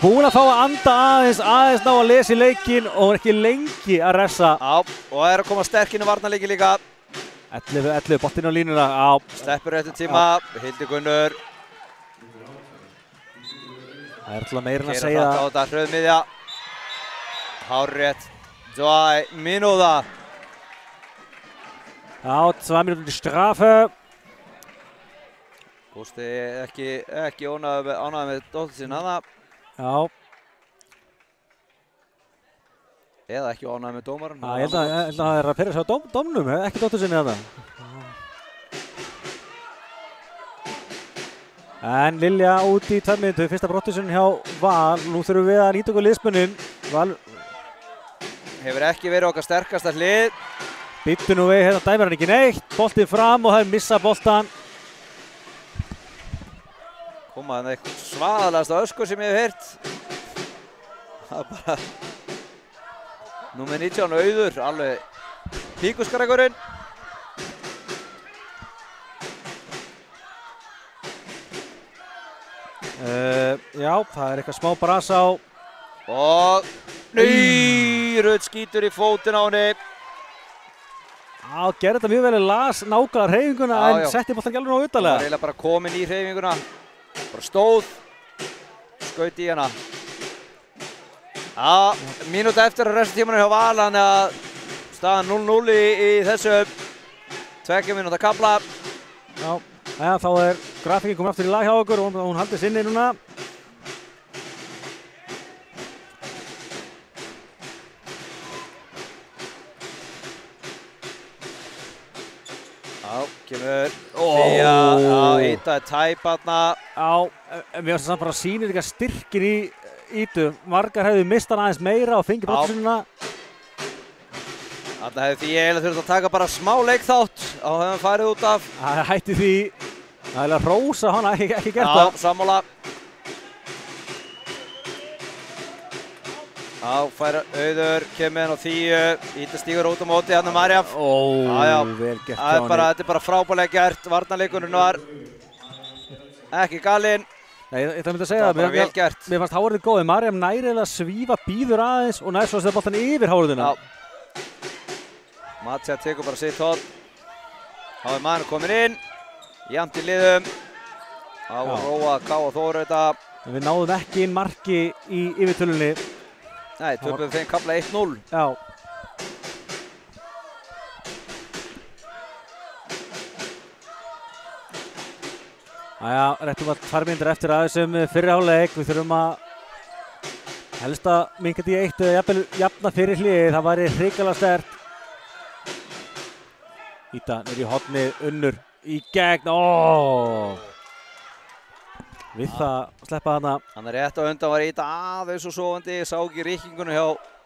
Búin að fá að anda aðeins ná að lesa í leikinn og ekki lengi að refsa. Já, og að koma sterk inn í varnarleiki líka. 11 boltinn á línuna. Já. Sleppur eftir tíma, Hildigunnur. Það alltaf meira en að segja. Keyra hratt á þetta, hröðmiðja. Hárrétt, 2 mínúta. Já, 2 mínútur til strafe. Gústi ekki ánægður með dóttur sinna þarna. Já. Eða ekki ánægður með dómarann. Já, ég held að það að perra sig á dómnum, ekki dóttur sinni þarna. En Lilja út í 2 mínútur, fyrsta brotthúsun hjá Val. Nú þurfum við að nýta okkur liðsmunnin. Val hefur ekki verið okkar sterkasta hlið. Býttu nú við, hérna dæmir hann ekki neitt. Boltinn fram og það missa boltan. Komaði eitthvað svaðalegasta öskur sem ég hef heyrt. Það er bara... Númer 19 Auður, alveg píkuskarækurinn. Já, það er eitthvað smá brasa á. Og... Rut skýtur í fótinn á henni. Já, gerði þetta mjög vel, las nákvæmlega hreyfinguna en setti boltan ekki alveg nógu utalega. Það var eiginlega bara komin í hreyfinguna. Bara stóð, skaut í hana. Já, mínúta eftir að restartímanum hjá Val, þannig að staðan 0-0 í þessu 2 mínúta kafla. Já, þá er grafíkin komin aftur í lag hjá okkur og hún haldið sinni núna. Já, kemur Fía, Ída er tæp þarna. Já, mér finnst það bara sýnir líka styrkin í Ídu. Margar hefðu mistað aðeins meira og fengið brotthúsunina. Þarna hefði Fía eiginlega þurft að taka bara smá leikþátt á hefðum farið út af. Það hætti því. Það er að rósa hana, ekki gert það. Já, sammála. Já, færa Auður, kemur henn á Fíu, Ída stígur út á móti, hann er Marjaf. Vel gert hjá henni. Þetta er bara frábærlega gert, varnarleikurinn var ekki galinn. Nei, ég ætla að mynda að segja það, vel gert. Mér fannst Hávarðin góði. Marjaf nær eða svífa, býður aðeins og nær svo að setja boltan yfir Hávarðina. Matja tekur bara sitt hótt. Þá er maður komin inn, jafnt í liðum. Á að róa K og Þóru þetta. Við náðum ekki inn marki í yfirtölunni. Nei, töpum þeim kafla 1-0. Já. Jæja, réttum að 2 mínútur eftir að þessum fyrri hálfleik. Við þurfum að helst að minnka því 1 eða jafnvel jafna fyrir hliðið. Það væri hrikalega sterkt. Ída niður í hornið, Unnur í gegn. Við það sleppa þarna. Hann er rétt á undan, var Ída aðeins og sofandi. Sá ekki rykkingunum hjá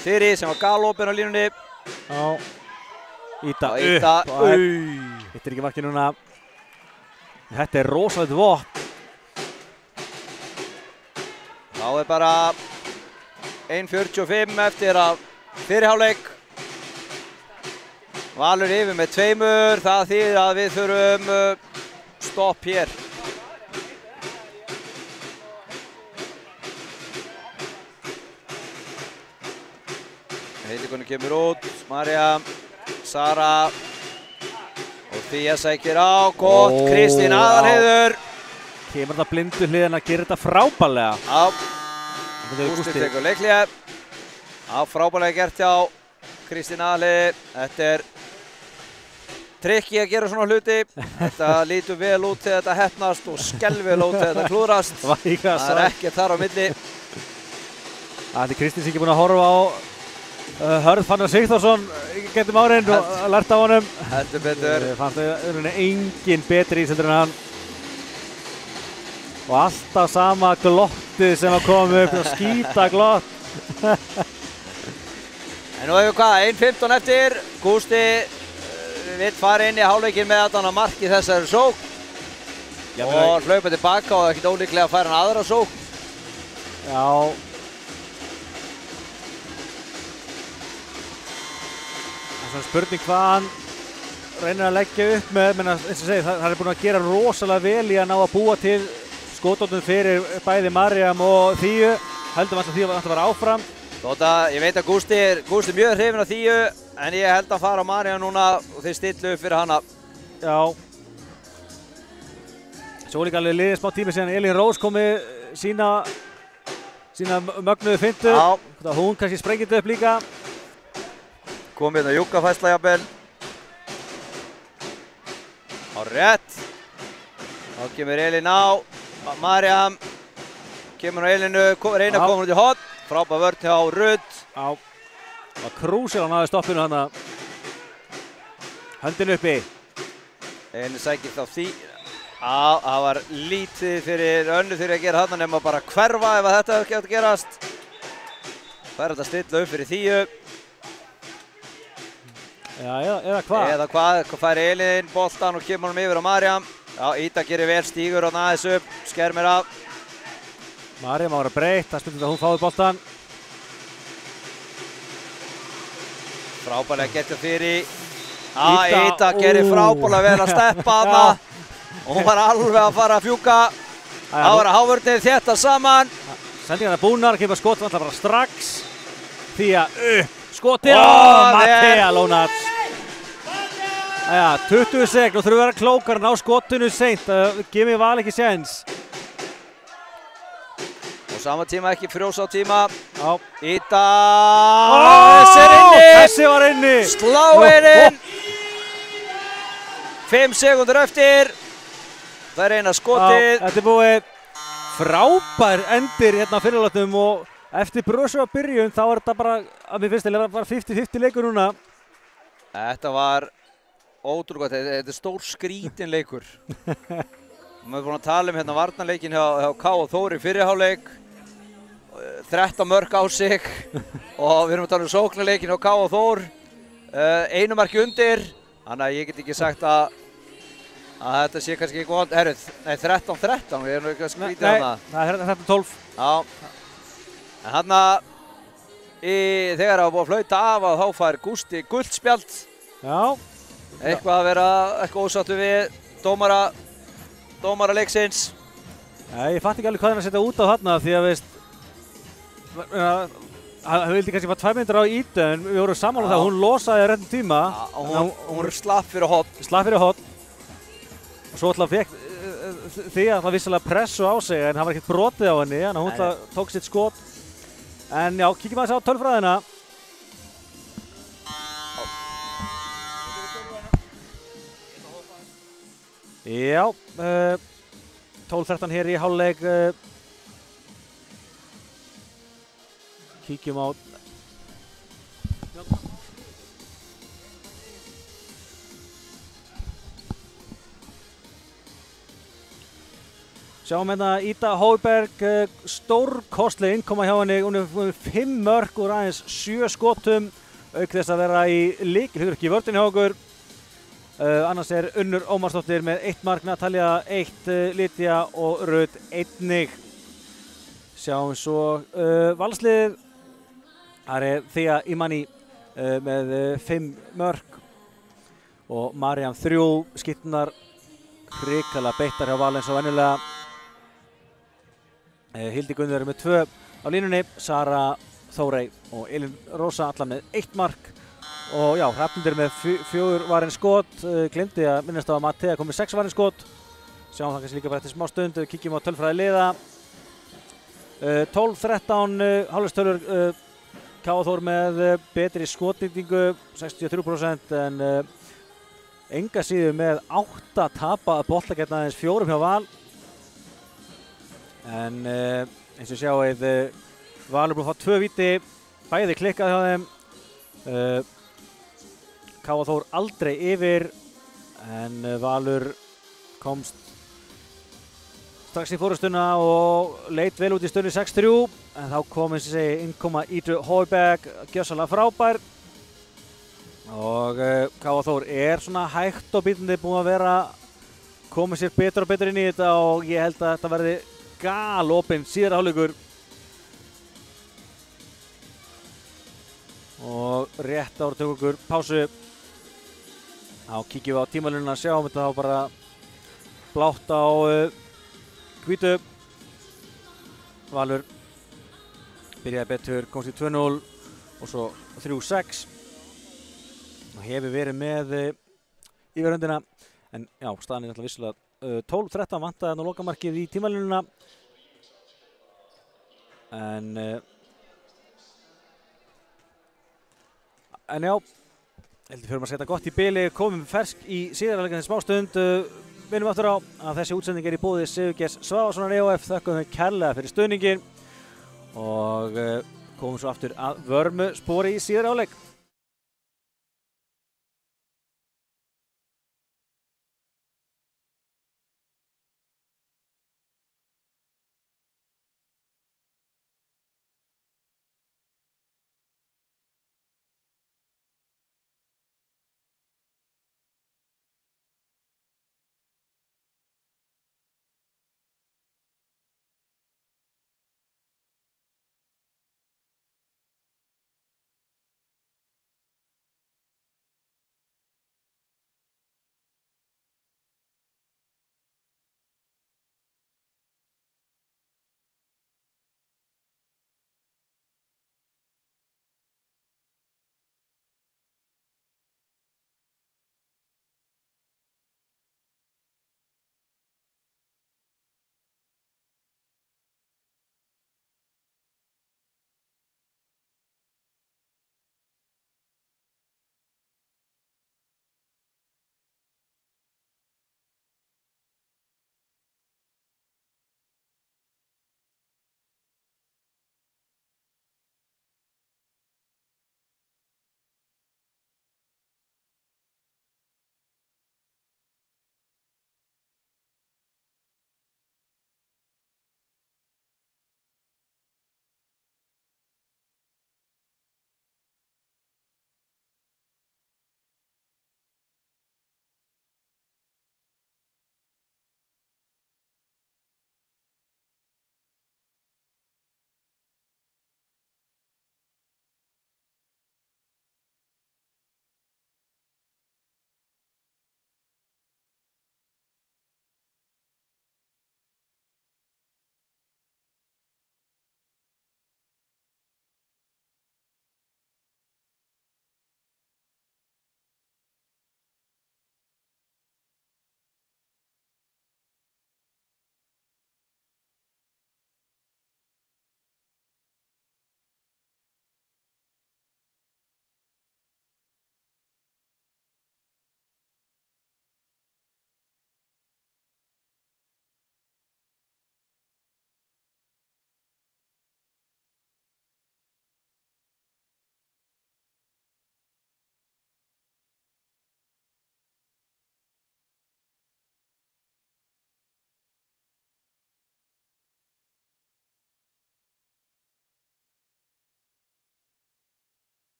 Þyri sem var galopinn á línunni. Já. Ída upp. Hittir ekki markið núna. Þetta er rosalegt vopn. Þá er bara 1:45 eftir að fyrri hálfleik. Valur yfir með 2, það þýðir að við þurfum stopp hér. Heiðikunni kemur út, Marja, Sara og Fía sækir á, gott, Kristín Aðalheiður. Kemur þetta blindu hliðin að gera þetta frábærlega. Já, Gústi tekur leikhlé. Já, frábærlega gert hjá Kristín Aðalheiður. Þetta er trikki að gera svona hluti. Þetta lítur vel út þegar þetta heppnast og skelvel út þegar þetta klúðrast. Það ekkert þar á milli. Þetta Kristins ekki búinn að horfa á Hörð Fannar Sigþórsson getum árin og lært af honum. Heldur betur. Fannst það engin betri íseldur en hann. Og alltaf sama glottið sem að koma upp og skýta glott. En nú hefur hvað, 1:15 eftir. Gústi vill fara inn í hálfleikinn með að hann að marki þessari sókn. Og hlaupa tilbaka og ekkert ólíklega að færa hann aðra sókn. Já. Það er spurning hvað hann reynir að leggja upp með, menn eins og segi, það er búin að gera rosalega vel í að ná að búa til skototnum fyrir bæði Mariam og Þíu. Heldum alltaf Þíu að vera áfram. Ég veit að Gústi er mjög hrifinn af Þíu, en ég held að fara á Mariam núna og þeir stillu upp fyrir hana. Já. Svo líka alveg liðið smá tími síðan Elín Rós komi sína mögnuðu fintu. Já. Hún kannski sprengið upp líka. Komið hérna júkkafæsla jafnvel. Á rétt. Þá kemur Elín á. Mariam. Kemur á Elínu, reyna að koma út í hotn. Frábær vörn hjá Rudd. Já. Það var krúsil hann aðeins stoppinu hana. Höndin uppi. Elín sækir þá því. Já, það var lítið fyrir Önnu fyrir að gera þarna nema bara hverfa ef þetta hefði ekki átt að gerast. Það er þetta að stilla upp fyrir Þíu. Já, eða hvað? Eða hvað fær Elín boltan og kemur hann yfir á Mariam. Já, Ída gerir vel, stígur hann aðeins upp, skermir af. Mariam á að vera breytt, það spilur að hún fái boltan. Frábærlega getur fyrir. Já, Ída gerir frábærlega vel að steppa hana. Og hún var alveg að fara að fjúka. Það var að hávörnið þetta saman. Sendingarna búnar, kemur skot alltaf bara strax. Þía upp. Skoti á Mattea Lónats. Jæja, 20 sekúndur og þurfum að vera klókar ná skotinu seint. Gimi Val ekki séns. Og sama tíma ekki frjósa á tíma. Já. Ída. Þessi er inni. Þessi var inni. Sláirinn. 5 sekúndur eftir. Það er eina skotið. Já, þetta er búið frábær endir hérna fyrirláttum og eftir brösu að byrjun þá er þetta bara, að mér finnst það bara 50-50 leikur núna. Þetta var ótrúlega, þetta er stór skrítin leikur. Við erum búin að tala hérna varnarleikin hjá K.A. Þór í fyrriháleik. 13 mörk á sig og við erum að tala um sóknarleikin hjá K.A. Þór. Einu marki undir, þannig að ég get ekki sagt að þetta sé kannski ekki vond. Herru, nei 13-13, við erum ekki að skrítið hana. Nei, það er 13-12. Já. En þarna, þegar það var búið að flauta af þá fær Gústi gult spjald. Já. Eitthvað að vera ósáttu við dómara leiksins. Já, ég fatt ekki alveg hvað hann að setja út á þarna því að veist, hann vildi kannski fara 2 mínútur á Ídu en við vorum sammála það, hún losaði á réttum tíma. Hún slapp fyrir hotn. Slapp fyrir hotn. Og svo alltaf fekk því að það vissulega pressu á sig en hann var ekkert brotið á henni, þannig að hún alltaf tók sitt skot. En já, kíkjum aðeins á tölfræðina. Já, 12-13 hér í hálfleik. Kíkjum á. Sjáum hérna Ída Hóiberg, stórkostleg innkoma hjá henni, hún er 5 mörk úr aðeins 7 skotum, auk þess að vera í lykilhlutverki í vörninni hjá okkur. Annars er Unnur Ómarsdóttir með 1 mark, Natalja 1, Lydia og Rudd 1. Sjáum svo valsliðið, það er Þía Imani með 5 mörk og Mariam 3, skiptunar hrikalega beittar hjá Val eins og venjulega. Hildi Gunnur með 2 á línunni, Sara Þórey og Elín Rósa alla með 1 mark og já, Hrafnhildur með 4 varin skot, glemdi að minnast á að Mattea kom með 6 varin skot. Sjáum það kannski líka bara eftir smá stund, kíkjum á tölfræði liða. 12-13 hálfleikstölur, K.A. Þór með betri skotnýtingu, 63% en enga síðu með 8 tapaða bolta gegn aðeins 4 hjá Val. En eins og sjáið, Valur búið að fá 2 víti, bæði klikkað hjá þeim. K.A. Þór aldrei yfir, en Valur komst strax í fórustuna og leit vel út í stöðunni 6-3, en þá kom eins og segi innkoma Ídu Højberg, gjörsamlega frábær. Og K.A. Þór svona hægt og bítandi búin að vera komið sér betur og betur inn í þetta og ég held að þetta verði galopinn síðari hálfleikur. Og rétt ára tökum okkur pásu. Þá kíkjum við á tímalínuna að sjá um þetta þá bara blátt á hvítu. Valur byrjaði betur, komst í 2-0 og svo 3-6. Og hefur verið með yfirhöndina, en já, staðan er alltaf vissulega 12-13 vantaði hann á lokamarkið í tímalínuna. En já, heldur fyrir að setja gott í bili, komum fersk í síðarleikinn smá stund. Minnum aftur á að þessi útsending er í boði Sigurgeirs Svavarssonar EOF. Þökkum þeim kærlega fyrir stuðninginn og komum svo aftur að vörmu spori í síðari hálfleik.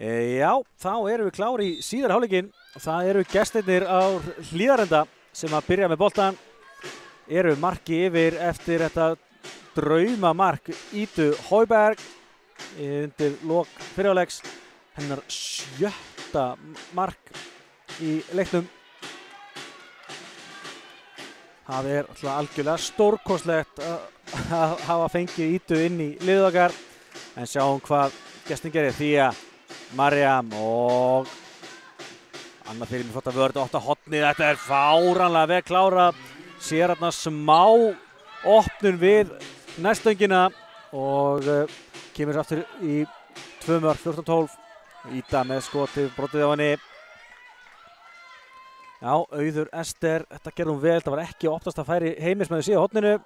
Já, þá erum við klári í síðari hálfleikinn. Það eru gestirnir á Hlíðarenda sem að byrja með boltan. Eru marki yfir eftir þetta draumamark Ídu Hauberg undir lok fyrirháleiks. Hennar 7. mark í leiknum. Það er alltaf algjörlega stórkostlegt að hafa fengið Ídu inn í liðið okkar. En sjáum hvað gestin gerir því að Mariam og annað fyrir mig flott að vörð 8 hotnið. Þetta er fáránlega vel klárað. Sér hérna smá opnun við næstöngina og kemur sér aftur í 2 mörk 14-12. Ída með skotið brotið á henni. Já, Auður Ester, þetta gerði hún vel. Það var ekki opnast að færi Heimis með síða hotninu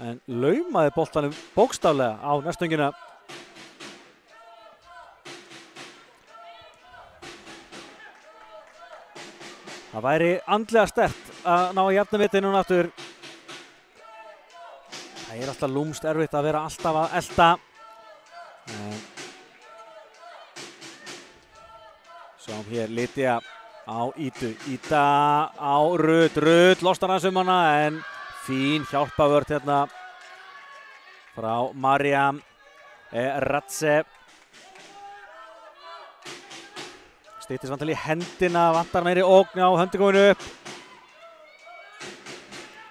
en laumaði boltanum bókstaflega á næstöngina. Það væri andlega sterkt að ná að jafna viti núna aftur. Það er alltaf lúmst erfitt að vera alltaf að elta. Sjáum hér Lydia á Ídu. Ída á Rut. Rut losnar hans hana en fín hjálpavörð hérna frá Mariam Ratse. Stýttist vantilega í hendina, vantar meiri ógn á höndi kominu upp.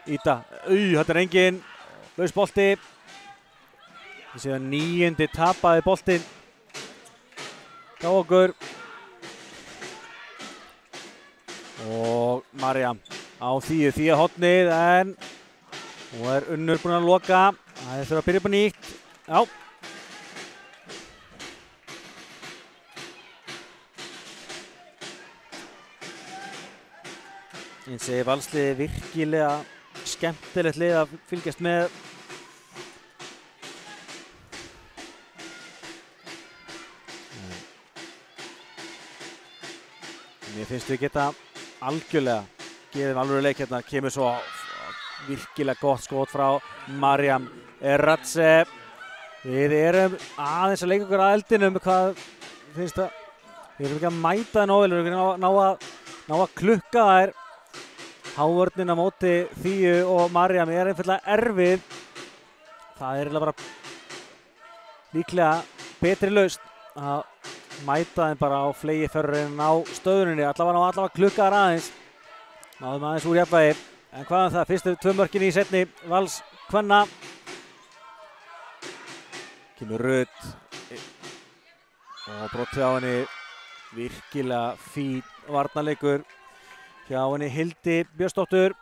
Ída, þetta er engin, laus bolti. Við séum að 9. tapaði boltinn hjá okkur. Og Mariam á því hotnið en hún er Unnur búin að loka. Það þurfa að byrja upp á nýtt. Já. Ég segi valsliði virkilega skemmtilegt lið að fylgjast með. Mér finnst við geta algjörlega gefið alveg leik hérna. Kemur svo virkilega gott skot frá Mariam Ratse. Við erum aðeins að leika okkur að eldinum. Hvað finnst það? Við erum ekki að mæta það nóg vel. Við erum ekki ná að klukka þær. Hávörnin á móti Þíu og Mariam er einfaldlega erfið. Það er bara líklega betri lausn að mæta þeim bara á flegi förur en á stöðuninni. Allavega klukka þar aðeins. Náðum aðeins úr jafnvægi. En hvað það? Fyrstu 2 mörkin í seinni Vals kvenna. Kemur Rut. Og brotið á henni. Virkilega fín varnarleikur. Hjá henni Hildi Björnsdóttur.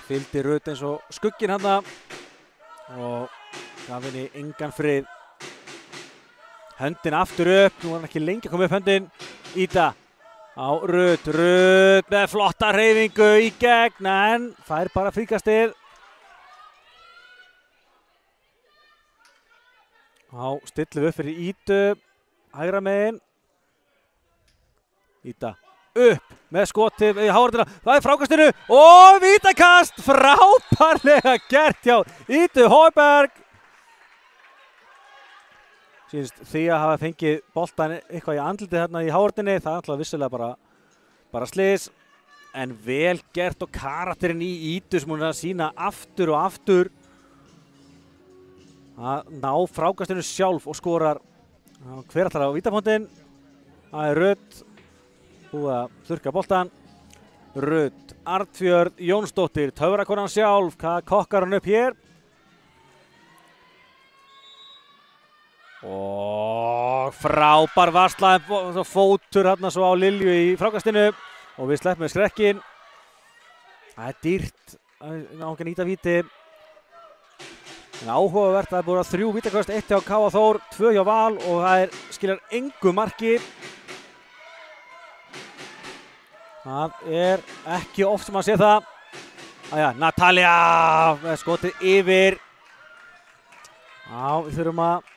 Fylgdi Rut eins og skugginn hana og gaf henni engan frið. Höndin aftur upp, nú var hann ekki lengi að koma upp höndin. Ída á Rut. Rut með flotta hreyfingu í gegn en fær bara fríkastið. Stillum við upp fyrir Ídu, hægra megin. Ída upp með skotið í hávörðina. Það er frákastinu og vítakast. Frábærlega gert hjá Ídu Hauberg. Sýnist því að hafa fengið boltan eitthvað í andlitið hérna í hávörðinni. Það er alltaf vissulega bara slys. En vel gert og karakterinn í Ídu sem hún er að sína aftur og aftur. Að ná frákastinu sjálf og skorar. Hver ætlar á vítapunktinn? Það er Rut. Búið að þurrka boltan. Rut Arnfjörð Jónsdóttir, töfrakonan sjálf. Hvað kokkar hann upp hér? Og frábær varsla, fótur hérna svo á Lilju í frákastinu. Og við sleppum með skrekkin. Það er dýrt að nýta víti. En áhugavert að það er búið að 3 vítaköst, 1 hjá K.A. Þór, 2 hjá Val og það skilar engu marki. Það er ekki oft sem að sé það. Natalia með skotið yfir. Við þurfum að...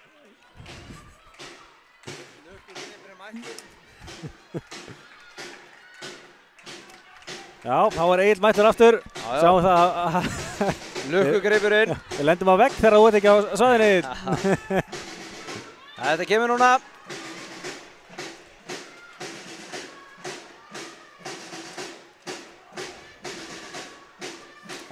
Já, þá er Egill mættur aftur. Sjáum það að... Lukkugreipurinn. Við lendum á vegg þegar þú ert ekki á svæðinni. Þetta kemur núna.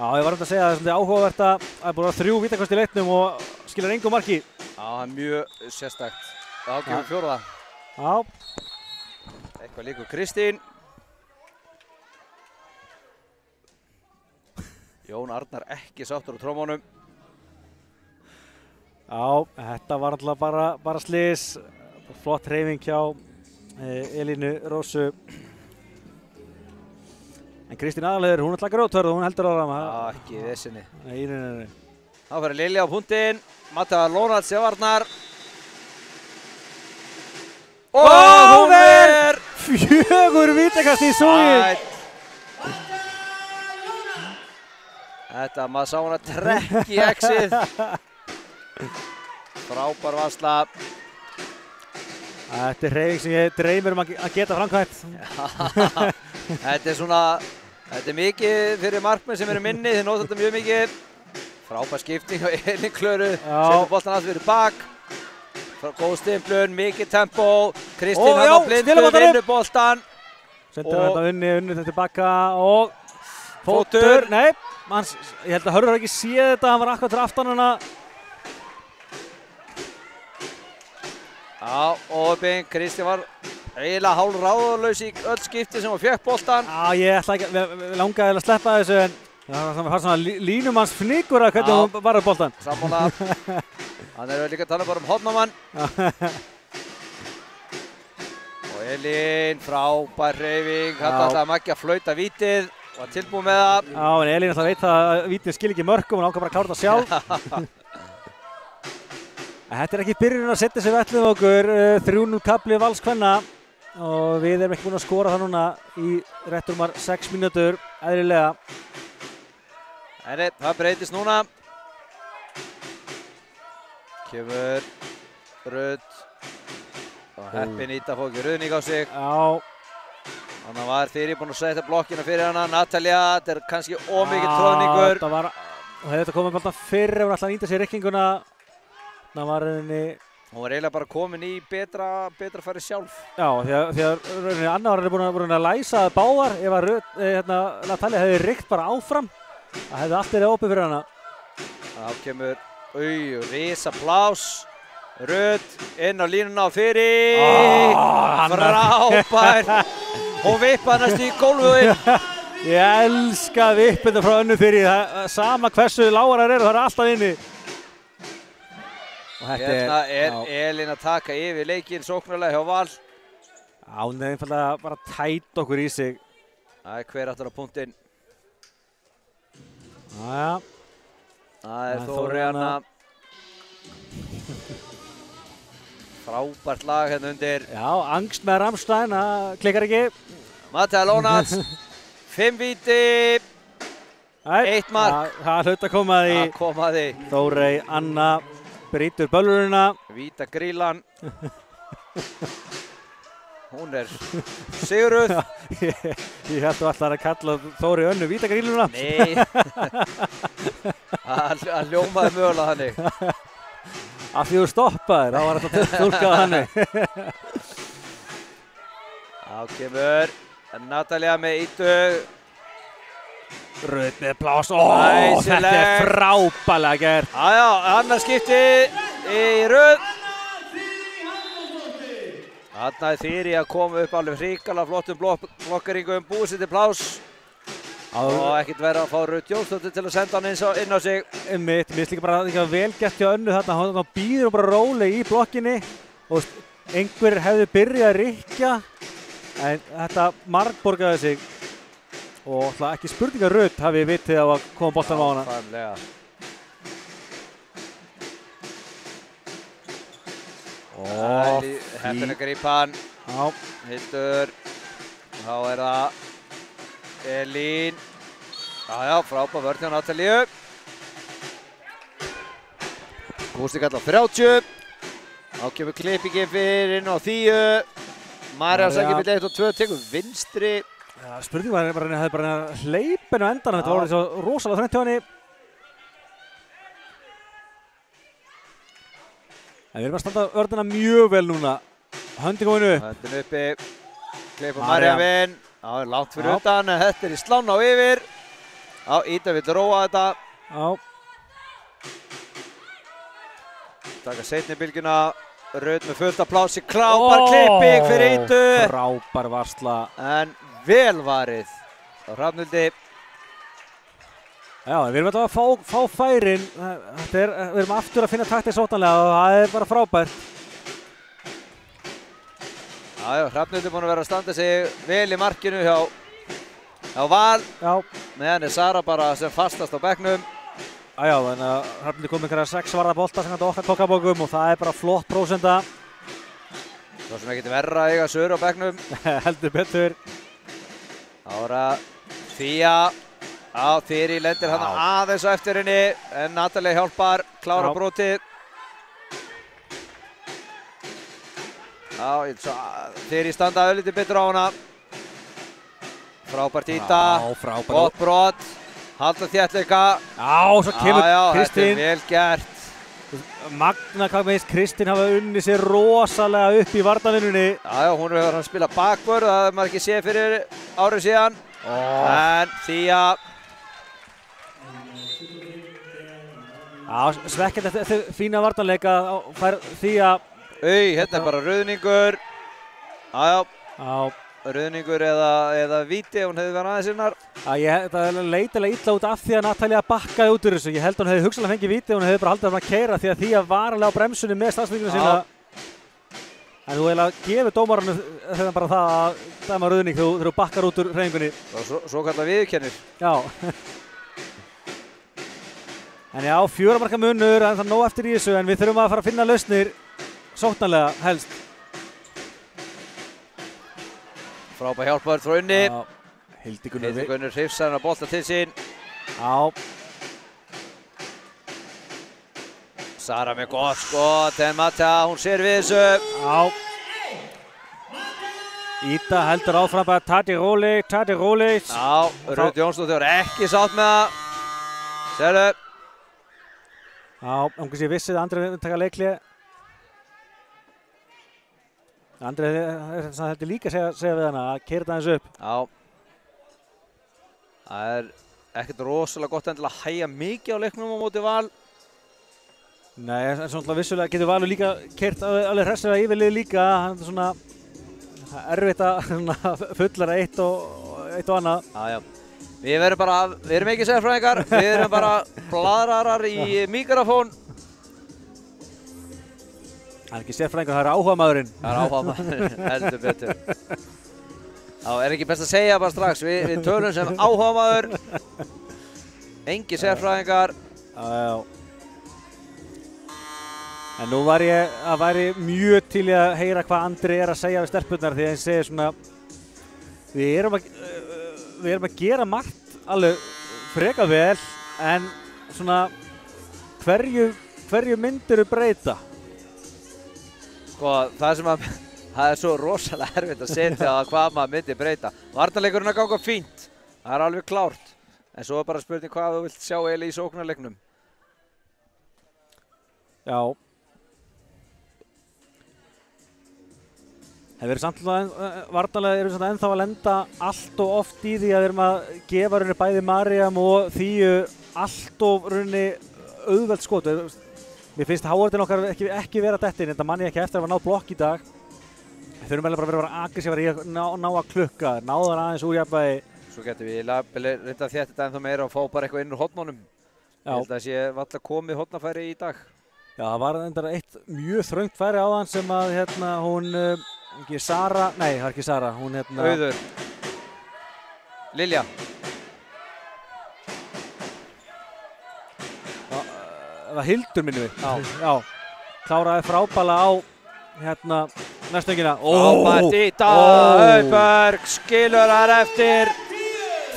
Já, ég var að segja að það er svolítið áhugavert að það er búin að 3 vítaköst í leiknum og skilar engum marki. Já, það er mjög sérstakt. Þá kemur fjórða. Já. Eitthvað líkur Kristín. Jón Arnar ekki sáttur á trómunum. Já, þetta var alltaf bara slys. Flott hreyfing hjá Elínu Rósu. En Kristín Aðalheiður, hún er alltaf grjótörð og hún heldur áfram. Já, ekki í vesinni. Nei. Þá fyrir Lilja á punktinn. Matta Lónat Sjávarnar. Og hún er 4 vítakast í súginn. Þetta, maður sá hana trekk í exið. Frábær varsla. Þetta er hreyfing sem ég dreymir um að geta framkvæmt. Þetta er svona, þetta er mikið fyrir markmenn sem eru minni, þið nota þetta mjög mikið. Frábær skipting á Elín Klöru, setur boltan alltaf fyrir bak. Góð stimplun, mikið tempó. Kristín hann á blindu, vinnur boltan. Sendur þetta unni þetta tilbaka og fótur. Nei, ég held að Hörður ekki séð þetta, hann var akkurat fyrir aftan hana. Já, og Kristín var eiginlega hálf ráðalaus í öll skipti sem hún fékk boltan. Já, ég ætla ekki, við langaði að sleppa þessu en það var svona línumanns fnikur að hvernig hún var á boltan. Sammála. Hann er líka að tala bara um hornamann. Og Elín, frábær hreyfing, hann ætlaði að Maggi að flauta vítið og var tilbúið með það. Já, en Elín alltaf veit að vítið skil ekki mörkum, hún ákvað bara að klára þetta sjálf. Þetta er ekki byrjunin að setja sig vettlið okkur, 3-0 kafli Vals kvenna og við erum ekki búin að skora það núna í rétt rúmar 6 mínútur, eðlilega. Nei, það breytist núna. Kemur Rut og Heppin Íta fór ekki ruðning á sig. Já. Þannig var Þyri búinn að setja blokkina fyrir hana. Natalja, þetta er kannski ómikið tróðningur. Það hefði þetta komið bara fyrr ef hún ætlaði að nýta sér rykkinguna. Það var rauninni... Hún var eiginlega bara komin í betra færi sjálf. Já, því að rauninni annar var búinn að læsa báðar. Ef að Natalja hefði rykkt bara áfram, það hefði allt verið opið fyrir hana. Þá kemur risa plás. Rut inn á línuna á Þyri. Frábær. Hún vippaði næst í gólfið. Ég elska vippinda frá önnu Þyri. Sama hversu lágar þær eru, það er alltaf inni. Hérna er Elín að taka yfir leikinn sóknarlega hjá Val. Já, hún er einfallega bara að tæta okkur í sig. Það er hver aftur á punktinn. Jæja. Það er Þóri hérna. Frábært lag hérna undir. Já, angst með Rammstein, það klikkar ekki. Matta Lónats, 5 víti, 1 mark. Það hlaut að koma því. Það kom að því. Þórey Anna brýtur böllurina. Víta Grílan. Hún er sigruð. Ég held að alltaf að kalla Þóri Önnu Víta Gríluna. Nei. Það ljómaði mögulega þannig. Af því þú stoppaðir, þá var þetta tólkað þannig. Þá kemur Natalja með Ítu. Rut með plás. Þetta er frábælega gert. Já, annars skipti í Rut. Þarna er Þyri að koma upp alveg hrikalega flottum blokkaringum, búið sér til plás. Og ekkert verið að fá Rut Jónsdóttir til að senda hann inn á sig. Mér finnst líka bara vel gert hjá Önnu þarna, hann býður bara róleg í blokkinni og einhver hefði byrjað að rykkja en þetta margborgaði sig og ekki spurning að Rut hafi vitið á að koma boltan á hana. Nákvæmlega. Heppin að grípa hann. Hildur. Þá er það Elín. Já, frábær vörn hjá Natalíu. Gústi kall á 30. Þá kemur klippingin fyrir inn á 10. Marja sækir milli 1 og 2, tekur vinstri. Já, spurning var að það hefði bara hleypinn á endan. Þetta var svo rosalega þrennt hjá henni. En við erum að standa vörnina mjög vel núna. Höndin kominu. Höndin uppi. Klippa Marja vinn. Það er langt fyrir utan, en þetta er í slána á yfir. Já, Ída vill róa þetta. Já. Taka seinni bylgjuna. Rauð með fullt af plási. Klápar klipping fyrir Ídu. Frábær varsla. En vel varið á Hrafnhildi. Já, við erum alltaf að fá færin. Við erum aftur að finna taktið sótanlega og það er bara frábært. Já, Hrafnhildi er búin að vera að standa sig vel í markinu hjá Val. Já. Meðan er Sara bara sem fastast á bekknum. Já, þannig að Hrafnhildi kom einhverja 6 varða bolta sem okkar kokkabókum og það er bara flott prósenta. Svo sem ekkert verra að eiga Söru á bekknum. Heldur betur. Ára Fía. Já, Þyri lendir hann aðeins á eftir henni en Natalie hjálpar, klára brotið. Já, Þyri standa auðvitað betur á hana. Frábært Ída. Já, frábært. Gott brot. Halda þéttleika. Já, svo kemur Kristín. Þetta er vel gert. Magna hvað meðist Kristín hafa unnið sér rosalega upp í varnarvinnunni. Já, hún hefur að spila bakvörð, það hefur maður ekki séð fyrir árið síðan. En Þía. Já, svekkjandi eftir fína varnarleika fær Þía. Hérna er bara rauðningur. Já. Rauðningur eða víti ef hún hefði verið aðeins innar. Það leit alveg illa út af því að Natalia bakkaði út úr þessu. Ég held að hún hefði hugsanlega fengið víti og hún hefði bara haldið að keyra því að Þía var alveg á bremsunni með stafsninguna sína. En þú eiginlega gefur dómaranum þegar bara það að dæma rauðning þegar þú bakkar út úr hreyfingunni. Svo kallar viðurkennir. Já. En já, 4 marka munur, en það er nóg eftir í þessu en við þurfum að fara að finna lausnir sóknarlega helst. Frábær hjálpar frá Unni. Hildi Gunnur hrifsar hann að bolta til sín. Já. Sara með gott skot en Matea, hún sér við þessu. Já. Ída heldur áfram bara Tati róleg. Já, Rut Jónsdóttir var ekki sátt með það. Sérðu. Já, kannski vissið að Andri taka leiklið. Andri þetta líka að segja við hana að keyra þetta aðeins upp. Já. Það er ekkert rosalega gott endilega að hægja mikið á leiknum á móti Val. Nei, en svona vissulega getur Valur líka keyrt alveg hressilega yfirlið líka. Það er svona erfitt að fullara eitt og annað. Já. Við erum ekki sérfræðingar, við erum bara bladrarar í mikrofón. Það er ekki sérfræðingur, það er áhugamaðurinn. Það er áhugamaðurinn, heldur betur. Já, er ekki best að segja bara strax, við tölum sem áhugamaður. Engi sérfræðingar. Já. En nú væri mjög til í að heyra hvað Andri er að segja við stelpurnar því að hann segir svona við erum að gera margt alveg freka vel en svona hverju myndirðu breyta? Sko, það er svo rosalega erfitt að setja að hvað maður myndi breyta. Varnarleikurinn að ganga fínt, það er alveg klárt. En svo er bara spurning hvað þú vilt sjá eiginlega í sóknarleiknum. Já. Varnarlega erum við ennþá að lenda allt og oft í því að við erum að gefa rauninni bæði Mariam og Þíu allt og rauninni auðvelt skot. Mér finnst háarðin okkar ekki vera dettin, en það man ég ekki eftir að hafa náð blokk í dag. Við þurfum bara að vera aggressívar í að ná að klukka, náðan aðeins úr jafnvægi. Svo getum við reynda að þétta þetta ennþá meira og fá bara eitthvað inn úr hornunum. Ég held að það sé varla komið hornafæri í dag. Já, það var enda eitt mjög þröngt færi áðan sem að hún Sara, nei það er ekki Sara, hún Auður. Lilja. Það var Hildur minni við. Já. Kláraði frábæla á næstöngina. Frábært Ída, Auðberg skilur þar eftir.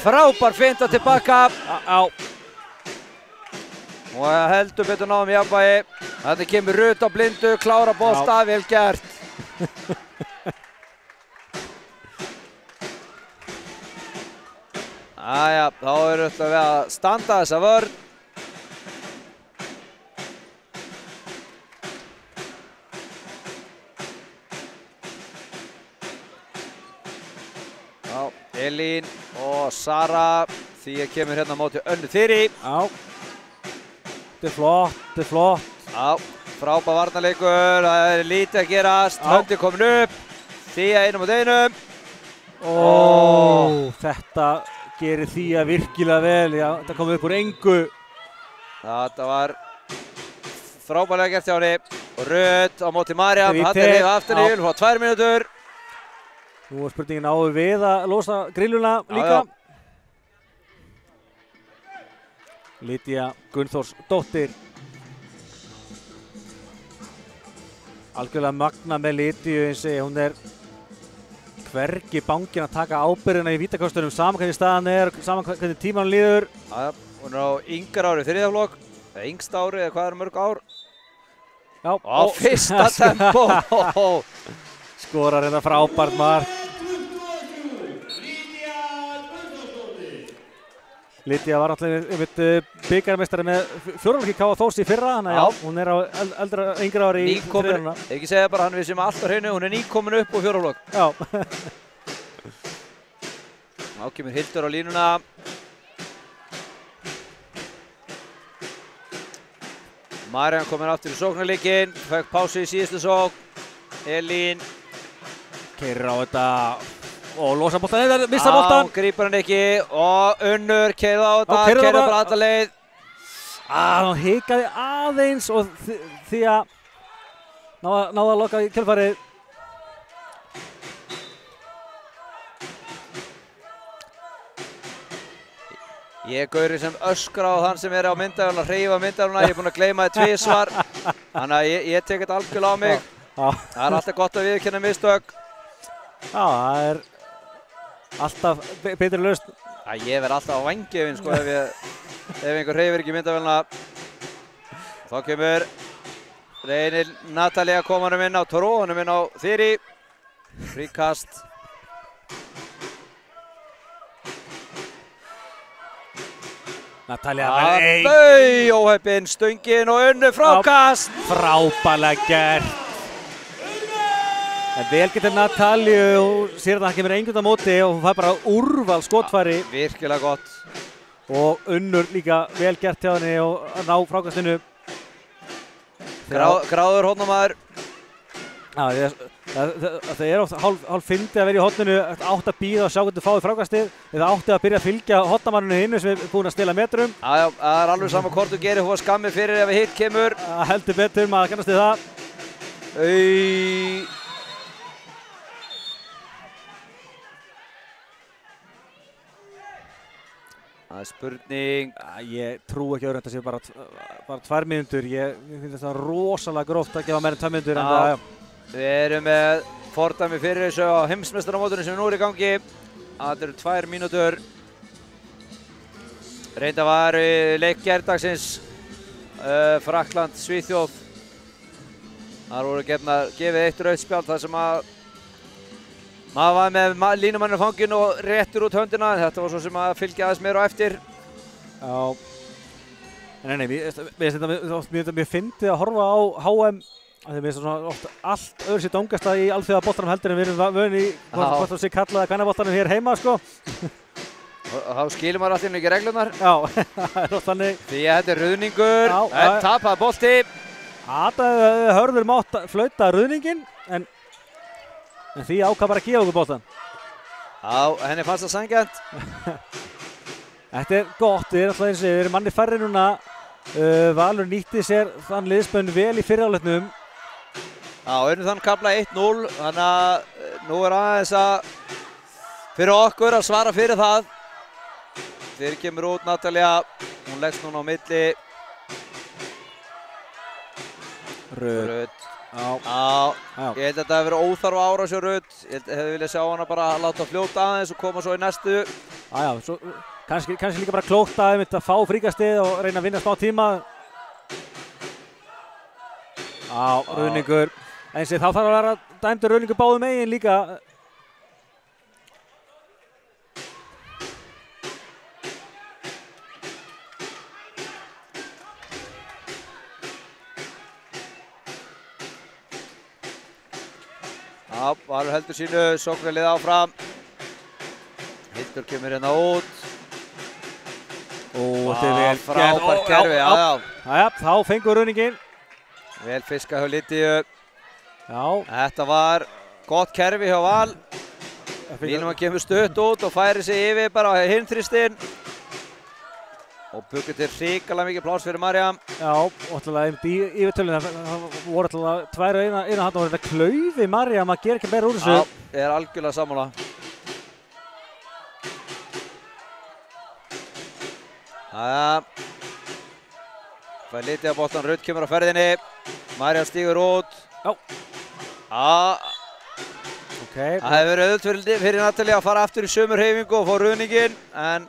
Frábær finta tilbaka. Já. Og heldur betur náðum í jafnvægi. Þetta kemur Rut á blindu, klára bolta, vel gert. Æja, þá erum við að standa þessa vörn. Já, Elín og Sara, því að kemur hérna á móti Önnu Þyri. Já. Þetta er flott. Já, frábær varnarleikur, það er lítið að gerast, höndin komin upp, Þía einum á einum. Þetta gerir Þía virkilega vel, já, þetta kom upp úr engu. Þetta var frábærlega gert hjá henni. Og Rut á móti Mariam, hann er reyðið aftan í, hún fá 2 mínútur. Nú er spurningin áður við að losa grilluna líka. Lydía Gunnþórsdóttir. Algjörlega magna með Lydíu, eins og hún er hvergi bangin að taka ábyrgðina í vítakostunum, saman hvernig staðan er, saman hvernig tímanum líður. Já, hún er á yngra ári, 3. flokk, eða yngst ári, eða hvað er mörg ár? Já, á fyrsta tempo. Skorar hérna frábært mark. Lydía var náttúrulega bikarmeistari með 4. flokki KA Þórs í fyrra, þannig að hún er á yngra ári í þriðjuna. Ekki segja bara hann við sem allt á hreinu, hún er nýkomin upp á 4. flokk. Já. Þá kemur Hildur á línuna. Mariam komin aftur í sóknarleikinn, fekk pásu í síðustu sókn. Elín keyrir á þetta og losa boltan eða missa boltan. Hún grípar hann ekki og Unnur keyrir á þetta, keyrir bara alla leið. Hún hikaði aðeins og því að náða að loka í kjölfarið. Ég er gaurinn sem öskra á þann sem er á myndavélina, hreyfa myndavélina, ég er búinn að gleyma þið 2 svar. Þannig að ég tek þetta algjörlega á mig. Það er alltaf gott að viðurkenna mistök. Já, það er alltaf betri lausn. Ég verð alltaf á vængjöfinn sko ef einhver hreyfir ekki myndavélina. Þá kemur reynir Natalía komanum inn á Torónum inn á Þyri. Fríkast. Natalía óheppinn, stöngin og Unnur frákast. Frábærlega gert. En vel getur Natalíu og sér að það kemur einhvern á móti og hún fær bara úrval skotfæri. Virkilega gott. Og Unnur líka vel gert hjá henni og að ná frákastinu. Gráður hornamaður. Já, það er oft hálf fyndið að vera í horninu, átt að bíða og sjá hvernig þú fáið frákastið, eða átti að byrja að fylgja hornamanninu hinnu sem er búinn að stela metrum. Já, það er alveg sama hvort þú gerir, hún var skammið fyrir ef hitt kemur. Heldur betur, maður kannast við það. Það er spurning. Ég trú ekki að þetta sé bara 2 mínútur. Ég finnst þetta rosalega gróft að gefa meira en 2 mínútur. Við erum með fordæmi fyrir þessu á heimsmeistaramótinu sem nú er í gangi. Það eru 2 mínútur. Reynda var leik gærdagsins Frakkland, Svíþjóð. Það voru gefið 1 rautt spjald þar sem að maður var með línumanninn á fanginu og réttur út höndina. Þetta var svo sem að fylgja aðeins meira á eftir. Já. Nei, mér finnst þetta mjög fyndið að horfa á HM. Mér finnst þetta ofta allt öðru sér dómgasta í alþjóðaboltanum heldur en við erum vöðin í hvort það sé kallaða kvennaboltanum hér heima, sko. Þá skilur maður alltaf ekki reglunar. Já, það er oft þannig. Því að þetta er ruðningur, en tapaði bolti. Þetta hörður mátt flauta ruðningin, en því ákvað bara að gefa okkur boltan. Já, henni fannst það sanngjarnt. Þetta er gott, við erum manni færri núna. Valur nýtti sér þann liðsmenn vel í fyrri-hálfleiknum. Já, unnum þann kafla 1-0, þannig að nú er aðeins að fyrir okkur að svara fyrir það. Fyrir kemur út Natalía, hún leggst núna á milli. Rut. Já, ég held að þetta hefur verið óþarfa árás hjá Rut. Ég hefði viljað sjá hana bara láta fljóta aðeins og koma svo í næstu. Já, kannski líka bara klókt að fá fríkastið og reyna að vinna smá tíma. Já, ruðningur. Eins og þá þarf að vera dæmdur ruðningur báðum megin líka. Já, Valur heldur sínu, sóknarlið áfram. Hildur kemur hérna út. Þetta er vel frábært kerfi, já. Þá fengur runningin. Vel fiska hjá Lydiu. Já. Þetta var gott kerfi hjá Val. Línumann kemur stutt út og færi sig yfir bara á hinn þristinn. Og buggur til hrikalega mikið pláss fyrir Mariam. Já, og alltaf í yfirtölunni það voru alltaf tvær og eina hann og þetta klaufi Mariam að gera ekki meira úr þessu. Já, ég er algjörlega sammála. Jæja. Fær Lydia boltan, Rutt kemur á ferðinni. Mariam stígur út. Já. Okay. Það hefur verið auðvitað fyrir Natalie að fara aftur í sömu hreyfingu og fá runninginn, en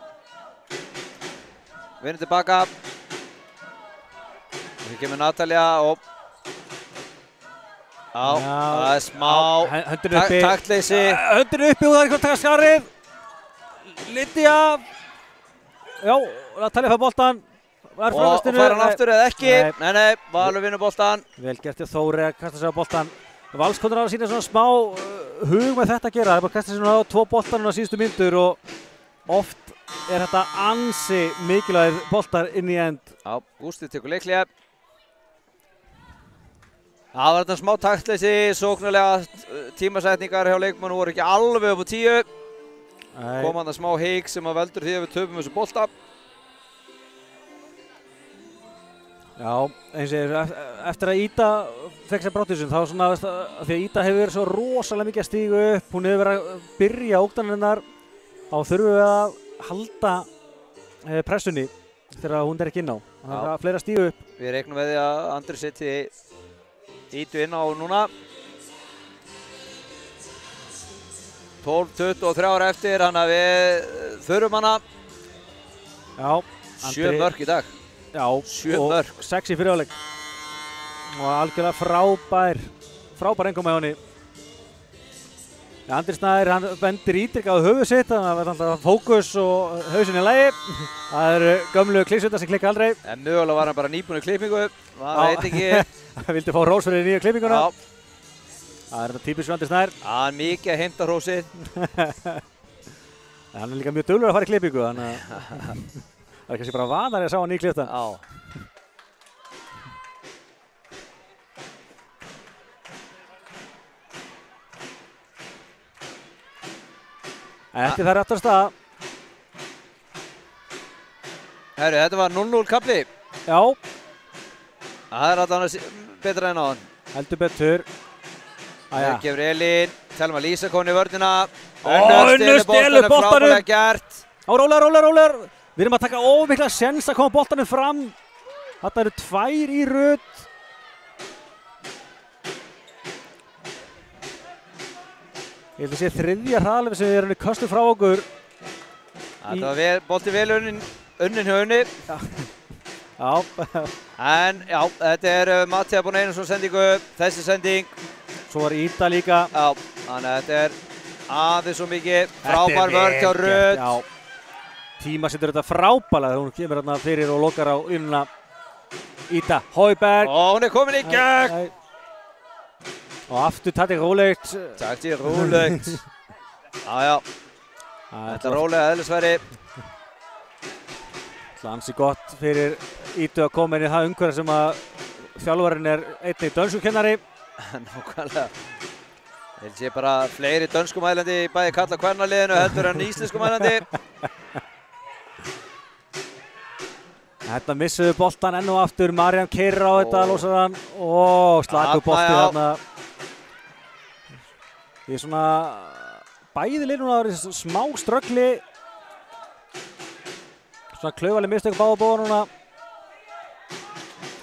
vinnur tilbaka. Og hér kemur Natalia og það er smá taktleysi. Höndin uppi og það er eitthvað að taka skarið. Lydia. Já, Natalia fær boltan. Og fær hann aftur eða ekki. Nei, Valur vinnur boltan. Vel gert hjá Þóri að kasta sig á boltan. Valskonur að sína svona smá hug með þetta að gera. Það er bara að kasta sig svona á 2 boltar núna síðustu mínútur og oft er þetta ansi mikilvægir boltar inn í end. Já, Gústi tekur leiklega. Það var þetta smá taktleysi, sóknarlega tímasetningar hjá leikmannu voru ekki alveg upp á 10. Kom hann að smá hik sem að veldur því að við töpum þessu bolta. Já, eins og eftir að Ida fekk sér brotthúsin þá svona því að Ida hefur verið svo rosalega mikið að stígu upp, hún hefur verið að byrja ógdanirnar, þá þurfum við að halda pressunni þegar hún er ekki inn á. Það er fleira að stígu upp. Við reiknum með því að Andri seti Idu inn á núna. 12:23 eftir, þannig að við þurfum hana. Já, 7 mörk í dag. Já, 7 mörk. 6 í fyrirháleik. Og algjörlega frábær engum með henni. Andri Snær, hann bendir ítrykkað á höfuð sitt, þannig að það er alltaf fókus og hausinn í lagi. Það eru gömlu kliksvita sem klikka aldrei. En mögulega var hann bara nýbúinn í klippingu, það veit ekki. Það vildi fá hrós fyrir nýja klippinguna. Já. Það er þetta típisk Andri Snær. Hann er mikið að heimta hrósið. Hann er líka mjög duglegur að fara í klippingu, þannig að það er kannski bara vanari að sá hann í klippta. Já. Eftir það er aftur staða. Herru, þetta var 0-0 kafli. Já. Það er alltaf betra en á hann. Heldur betur. Það gefur Elín. Telma Lísa komin í vörnina. Unnur stelur boltanum. Frábærlega gert. Rólegar. Við erum að taka ómikla séns að koma boltanum fram. Þetta eru 2 í röð. Ég held að sé 3. hraðalöf sem við erum köstuð frá okkur. Þetta var bolti vel unnin hjá Unni. Já. En já, þetta er Matthea búinn Einarsson sendingu, þessi sending. Svo var Ida líka. Já, þannig að þetta er aðeins svo mikið. Frábær vörk hjá Rutt. Já. Tíma setur þetta frábælega þegar hún kemur hérna fyrir og lokar á línuna. Ida Højberg. Og hún er komin í gegn. Og aftur taktík rólegt. Taktík rólegt. Já. Þetta er rólega eðlisfæri. Það er ansi gott fyrir Idu að koma inn í það umhverfi sem að þjálfarinn er einnig dönskukennari. Nákvæmlega. Ég sé bara fleiri dönskumælandi í bæði kalla kvennaliðinu heldur en íslenskumælandi. Þetta missuðu boltan enn og aftur. Mariam keyrir á þetta, losar hann. Og slagur bolti þarna. Ég er svona bæði lið núna að vera smá ströggli. Svona klaufaleg mistök báða bóða núna.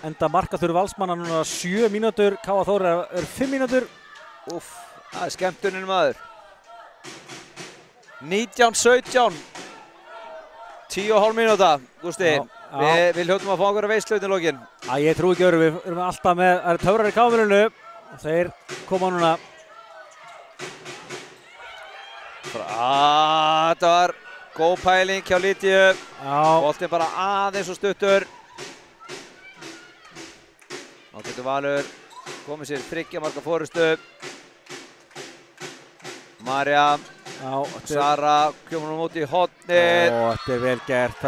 Enda markaþurr Valsmanna núna 7 mínútur. K.A. Þór er 5 mínútur. Úff, það er skemmtunin maður. 19-17. 10,5 mínúta, Gústi. Við hljóttum að fá okkur að veistlautin í lokin. Ég trúi ekki öðru, við erum alltaf með, það eru töfrar í kámurinu. Þeir koma núna. Þetta var góð pæling hjá Lydiu. Boltinn bara aðeins og stuttur. Nú getur Valur komið sér 3 marka forystu. Mariam, Sara kemur hún út í hornið. Þetta er vel gert.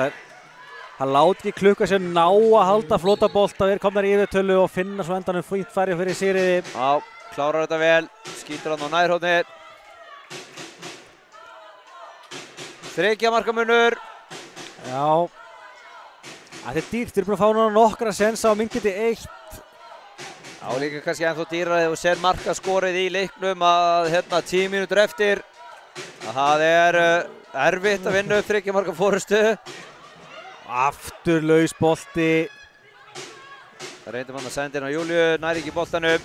Það láti ekki klukka sér ná að halda flotabolta, við komnar í yfirtölu og finna svo endanum fínt færi fyrir Sigríði. Já, klárar þetta vel, skýtur hann á nærhóðni. Þriggja marka munur. Já. Þetta er dýrt, við erum búin að fá núna nokkra sensa á myndgeti 1. Já, líka kannski ennþá dýrar þegar þú ser markaskorið í leiknum að 10 mínútur eftir. Það er erfitt að vinna upp þriggja marka fórustu. Aftur laus bolti. Það reyndum hann að senda inn á Júliu, næri ekki boltanum.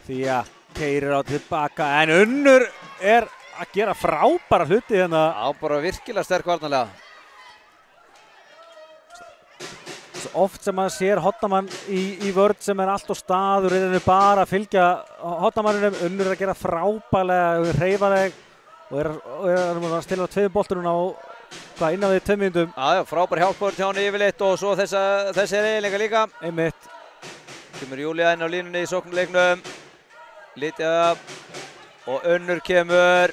Þía keyrir á tilbaka, en Unnur er að gera frábæra hluti hérna. Já, bara virkilega sterk varnarlega. Oft sem maður sér Hodnamann í vörn sem er allt á stað og reynir bara að fylgja Hodnamanninum. Unnur er að gera frábælega, hreyfaleg og er að stila á 2 boltur núna á innan við 2 mínútum. Já, frábær hjálpur til hann yfirleitt og svo þessi eiginleika líka. Einmitt. Kemur Júlía inn á línunni í sóknarleiknum. Lítið og Unnur kemur.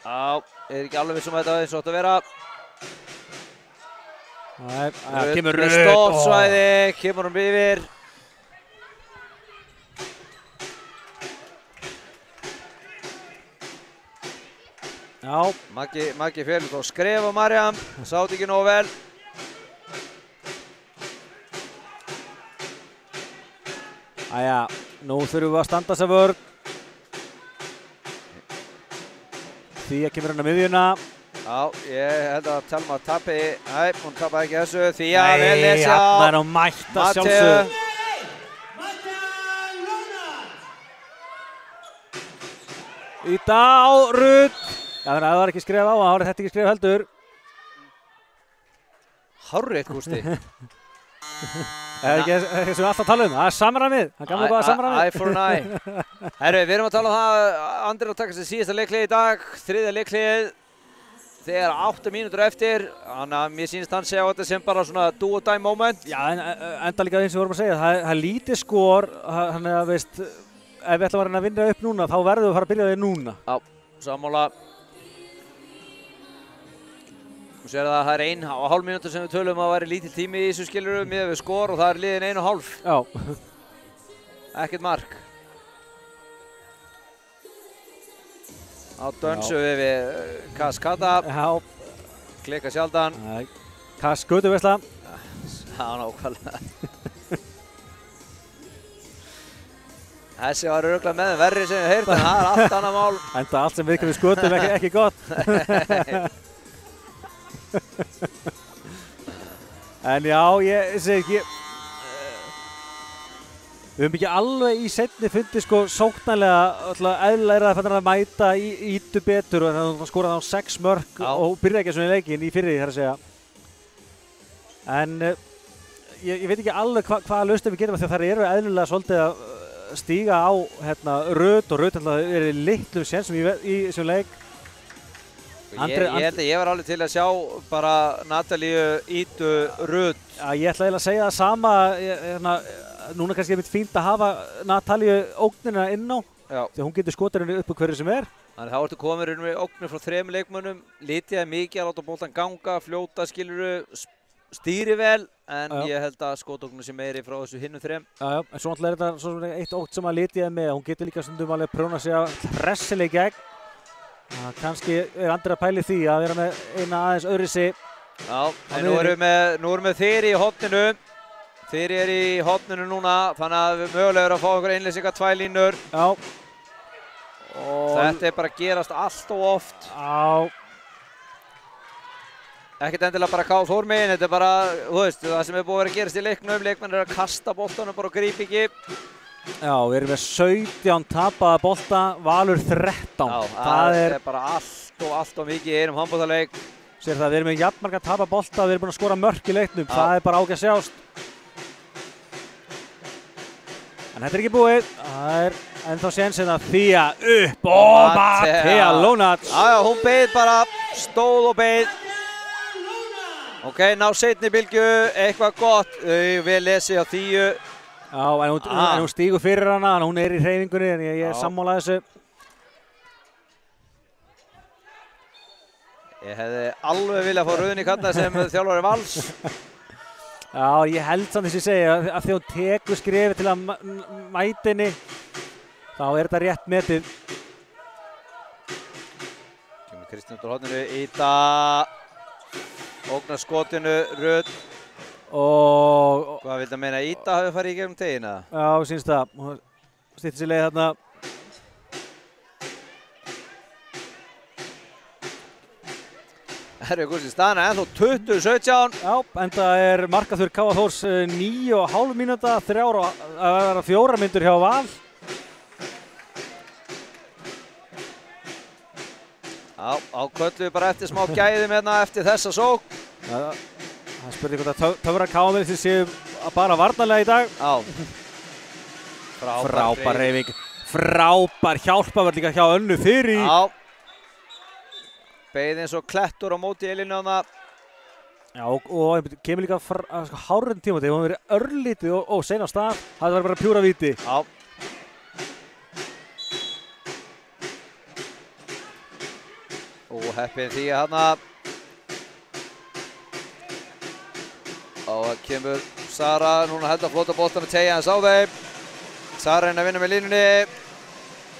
Já, ekki alveg vissum að þetta eins og átt að vera. Kemur Rut. Stoppsvæði, kemur hún yfir. Já. Maggi fél og skref á Marjam. Sátt ekki nógu vel. Æja, nú þurfum við að standa þessa vörn. Þía kemur hann á miðjuna. Já, ég held að Telma tapi. Nei, hún tapaði ekki þessu. Þía vel lesja. Nei, hann er á mætta sjálfsög. Íta á Rut. Já, þannig að það var ekki skref á, það var þetta ekki skref heldur. Hárrétt, Gústi. Það er ekki sem við alltaf tala það er samræmið. Það er gamla góða samræmið. Eye for an eye. Herru, við erum að tala það. Andri að taka sér síðasta leiklið í dag. 3. leiklið. Þegar 8 mínútur eftir, þannig að mér sýnist hann segja á þetta sem bara svona do or die moment. Já, en enda líka eins og við vorum að segja, það er lítið skor, þannig að veist, ef við ætlum að reyna að vinna upp núna, þá verðum við að fara að byrja því núna. Já, sammála. Þú sér að það er 1,5 mínútur sem við tölum að væri lítill tími í þessu skiluru miðað við skor og það er liðin 1,5. Já. Ekkert mark. Á dönsu við Kaskata. Já. Klika sjaldan. Kaskutu veistla. Já, nákvæmlega. Þessi var örugglega með verri sem við heyrt, en það er allt annað mál. Enda allt sem við skutum ekki gott. En já, ég segi ekki. Við höfum ekki alveg í seinni fundið sko sóknarlega eðlilega að mæta ítu betur og það skoraði á 6 mörk og byrjaði ekki svona í leikinn í fyrri þar að segja. En ég veit ekki alveg hvaða lausnir við gerum því að það eru eðlilega svolítið að stíga á Rut og Rut er litlum sénsum í þessum leik. Ég held að ég var alveg til að sjá bara Natalíu, Ítu, Rut. Já, ég ætla eiginlega að segja það sama. Núna kannski er mitt fínt að hafa Natalíu ógnina inn á því hún getur skotið henni upp á hverju sem er. Þannig þá ertu komið með ógnir frá 3 leikmönnum, lítið er mikið að láta boltan ganga, fljóta, skiluru, stýri vel, en ég held að skotóknu sé meiri frá þessu hinnum 3. Já, en svo náttúrulega er þetta svona eitt ógt sem að lítið er með, hún getur líka stundum alveg prjóna sig að hressileg gegn. Kannski er Andri að pæli því að vera með eina aðeins öðruvísi. Já, en nú erum við Þyri í horninu. Þyri er í horninu núna, þannig að við mögulega erum að fá einhver einleysingar 2 línur. Já. Þetta er bara að gerast allt og oft. Já. Ekkert endilega bara káð Þórmegin, þetta er bara, þú veist, það sem er búið að vera að gerast í leiknum. Leikmenn er að kasta boltanum bara og grípa ekki. Já, við erum með 17 tapaða bolta, Valur 13. Já, það er bara allt og mikið í einum handboltaleik. Sér það, við erum með jafnmarga tapaða bolta, við erum búin að skora mörk í leiknum. Það er bara ágætt að sjást. En þetta er ekki búið, það er ennþá sénsinn að Þía upp og Mattea Lónats. Já, hún beið bara, stóð og beið. Ok, ná seinni bylgju, eitthvað gott, vel lesið á Þíu. Já, en hún stígur fyrir hana, hún er í hreyfingunni, en ég er sammála þessu. Ég hefði alveg viljað fá Rauðný Katna sem þjálfari Vals. Já, ég held samt þess að segja að því hún tekur skrefið til að mæta henni, þá er þetta rétt metið. Kemur Kristján út úr horninu, Ída, ógnar skotinu, Rut. Og Hvað vildi að meina, Ída hafi farið í gegnum tegina? já, sínst það. Hún stýtti sér leið þarna. Herri Gústi staðan ennþá 20-17. Já, enda er markaþur K.A. Þórs 9,5 mínúta, 4 mínútur hjá Val. Já, ákvöldu bara eftir smá gæðum hérna eftir þessa sókn. Það spurði hvort að töfra K.A. séu bara varnarlega í dag. Já. Frábær hreyfing. Frábær hjálpavörð líka hjá Önnu Þyrí. Já. Beið eins og klettur á móti Elínu hana. Já, og kemur líka hárun tíma þegar hún verið örlítið og sein á stað. Það var bara pjúra víti. Já. Og heppin því að hana. Og það kemur Sara, núna heldur að flota boltan að tegja hans á þeim. Sara að vinna með línunni.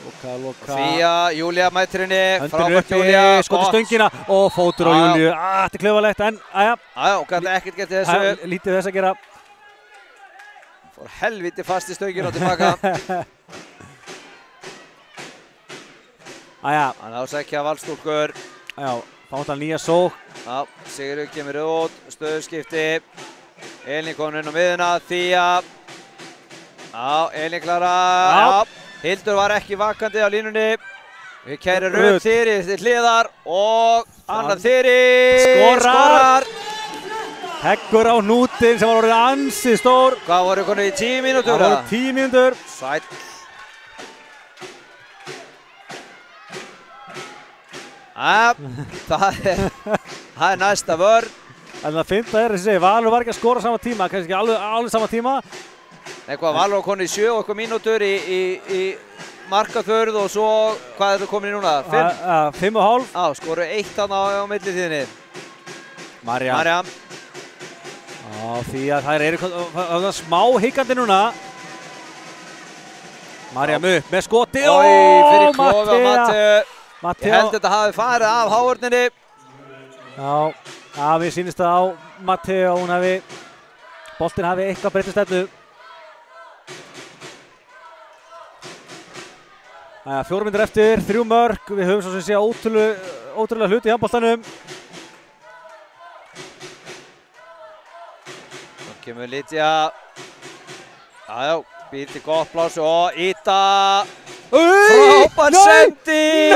Loka. Fía, Júlia mætir henni, frábært Júlia. Skoti stöngina og fótur á Júliu. Þetta er klöfalegt en, aðja. Já, gæti ekkert gert í þessu. Lítið þess að gera. Fór helviti fast í stöngina og tilbaka. Aðja. Hann ásækja Valsstúlkur. Já, fátt að nýja sók. Já, Sigurður kemur út, stöðuskipti. Elín komin inn á miðuna, Fía. Já, Elín Klara. Já. Hildur var ekki vakandi á línunni. Við kærir Rut Þyrí til hliðar og annar Þyrí skorar. Heggur á hnútinn sem var orðið ansið stór. Hvað voru konið í 10 mínútur? Það voru 10 mínútur. Sæll. Það er næsta vörn. En það finnst að þessi Valur var ekki að skora sama tíma, kannski ekki alveg sama tíma. Eitthvað Valur var konið í 7 og eitthvað mínútur í markaþörð og svo, hvað er það komin í núna? 5? 5,5. Já, skoru 1 þarna á millitíðinni. Marja. Já, því að þær eru smá higgandi núna. Marja upp með skoti. Fyrir klofa Matteu. Matteu. Ég held þetta hafi farið af hávörninni. Já, mér sýnist það á Matteu að boltinn hafi eitthvað breytt stefnu. 4 mínútur eftir, 3 mörk. Við höfum svo sem sé ótrúlega hluti í handboltanum. Svo kemur Lydia. Já, býr til gott pláss og Ída. Frábær sending!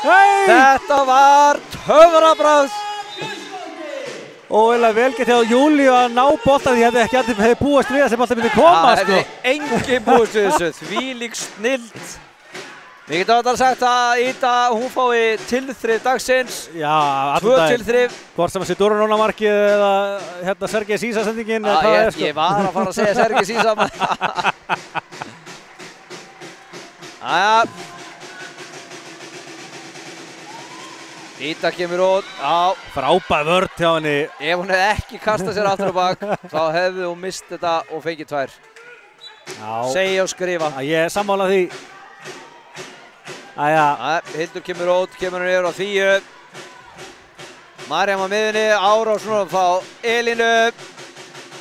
Þetta var töfrabragð. Og eiginlega vel gert hjá Júlíu að ná boltan því hefði ekki allir búist við að þessi boltan myndi koma. Það hefði enginn búist við þessu, þvílík snilld. Við getum alltaf sagt að Ída, hún fái tilþrif dagsins. Já, 2 tilþrif. Hvort sem að sé Dúrun markið eða Sergei Sísa sendingin. Ég var að fara að segja Sergei Sísa. Jæja. Ída kemur út. Frábær vörn hjá henni. Ef hún hefði ekki kastað sér aftur á bak, þá hefði hún mist þetta og fengið 2. Segja og skrifa. Ég er sammálað því. Hildur kemur út, kemur hún yfir á Fíu. Marja á miðunni, árás núna frá Elínu.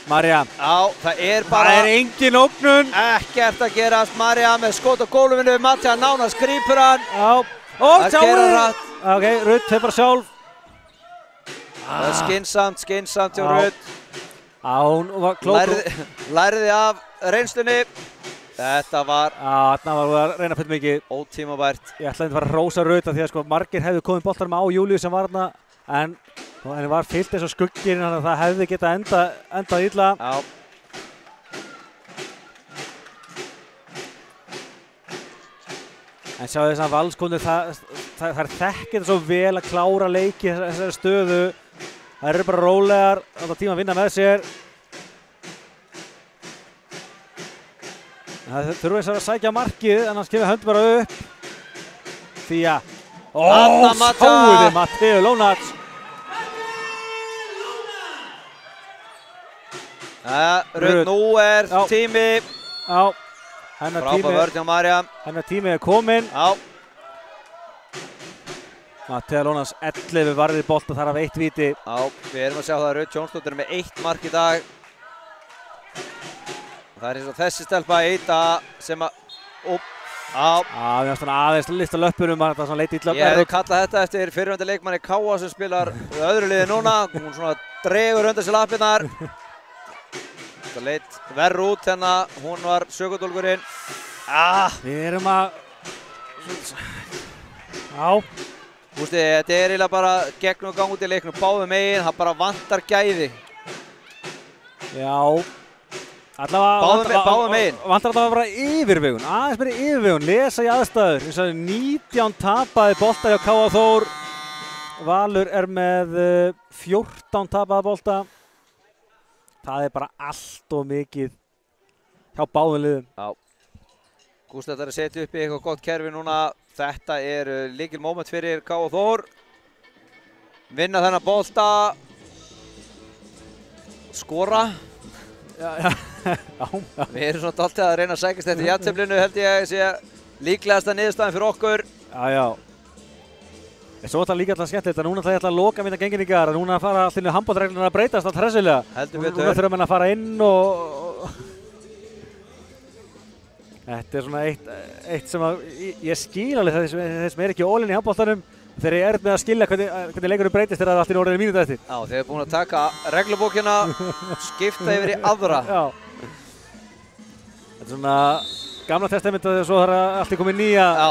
Marja. Já, það er bara... Það er engin ógnun. Ekkert að gerast. Marja með skot á gólfinu, Matja nánast grípur hann. Já. Það gerir rætt. Ok, Rut hefur bara sjálf. Það er skynsamt hjá Rut. Hún var klók. Lærði af reynslunni. Þetta var... Þarna var að reyna fyrir mikið. Ótímabært. Ég ætlaði að fara að rósa Rut af því að margir hefðu komið boltanum á Júlíu sem var þarna. En henni var fyllt eins og skugginn, þannig að það hefði getað endað illa. Já. En sjáu þess að Valskonur, það er þekkið svo vel að klára leiki þessari stöðu. Það eru bara rólegar, þetta tíma að vinna með sér. Það þurfa eins að sækja markið, annars kemur hönd bara upp. Fía. Sáuði Matteo Lonats. Rödd, nú tími. Já, Frábær vörn hjá Marja. Hennar tími kominn. Já. Matteo Lonats 11 varðir bolta, þar af 1 víti. Já, við erum að sjá það að Rödd Jónsdóttir með 1 mark í dag. Það eins og þessi stelpa Eita sem að... Já, við erum svona aðeins lista löppunum, það er svona leit illa. Ég hefði kallað þetta eftir fyrrverandi leikmanni Káa sem spilar öðru liði núna. Hún svona dregur undan sér lappirnar. Þetta leit verr út hérna, hún var sökudólgurinn. Við erum að... Já. Þú veist, þetta er eiginlega bara gegn og gang út í leiknum báðum megin, það bara vantar gæði. Já. Allavega báðum megin. Vantar allavega bara yfirvegun, aðeins meiri yfirvegun, lesa í aðstæður. 19 tapaði bolta hjá K.A. Þór. Valur er með 14 tapaði bolta. Það er bara allt of mikið hjá báðum liðum. Já. Gústi ætlar að setja upp í eitthvað gott kerfi núna. Þetta er lykil moment fyrir K.A. Þór. Vinna þennan bolta. Skora. Já. Við erum svona alltaf að reyna að sækast þetta í jafnteflinu, held ég sé líklegasta niðurstaðan fyrir okkur. Já. Svo er það líka alltaf skemmtilegt að núna ætla ég að loka mynda genginningar, núna að fara allir handboltareglurnar að breytast allt hressilega. Heldur betur. Núna þurfa menn að fara inn og... Þetta er svona eitt sem að ég skil alveg þess er ekki ólinn í handboltanum þegar ég er með að skilja hvernig leikurinn breytist þegar það er allir orðinni mínútu eftir. Já, þeir eru búin að taka reglubókina, skipta yfir í aðra. Já. Þetta er svona gamla testamenta þegar svo þarf allt komið nýja. Já,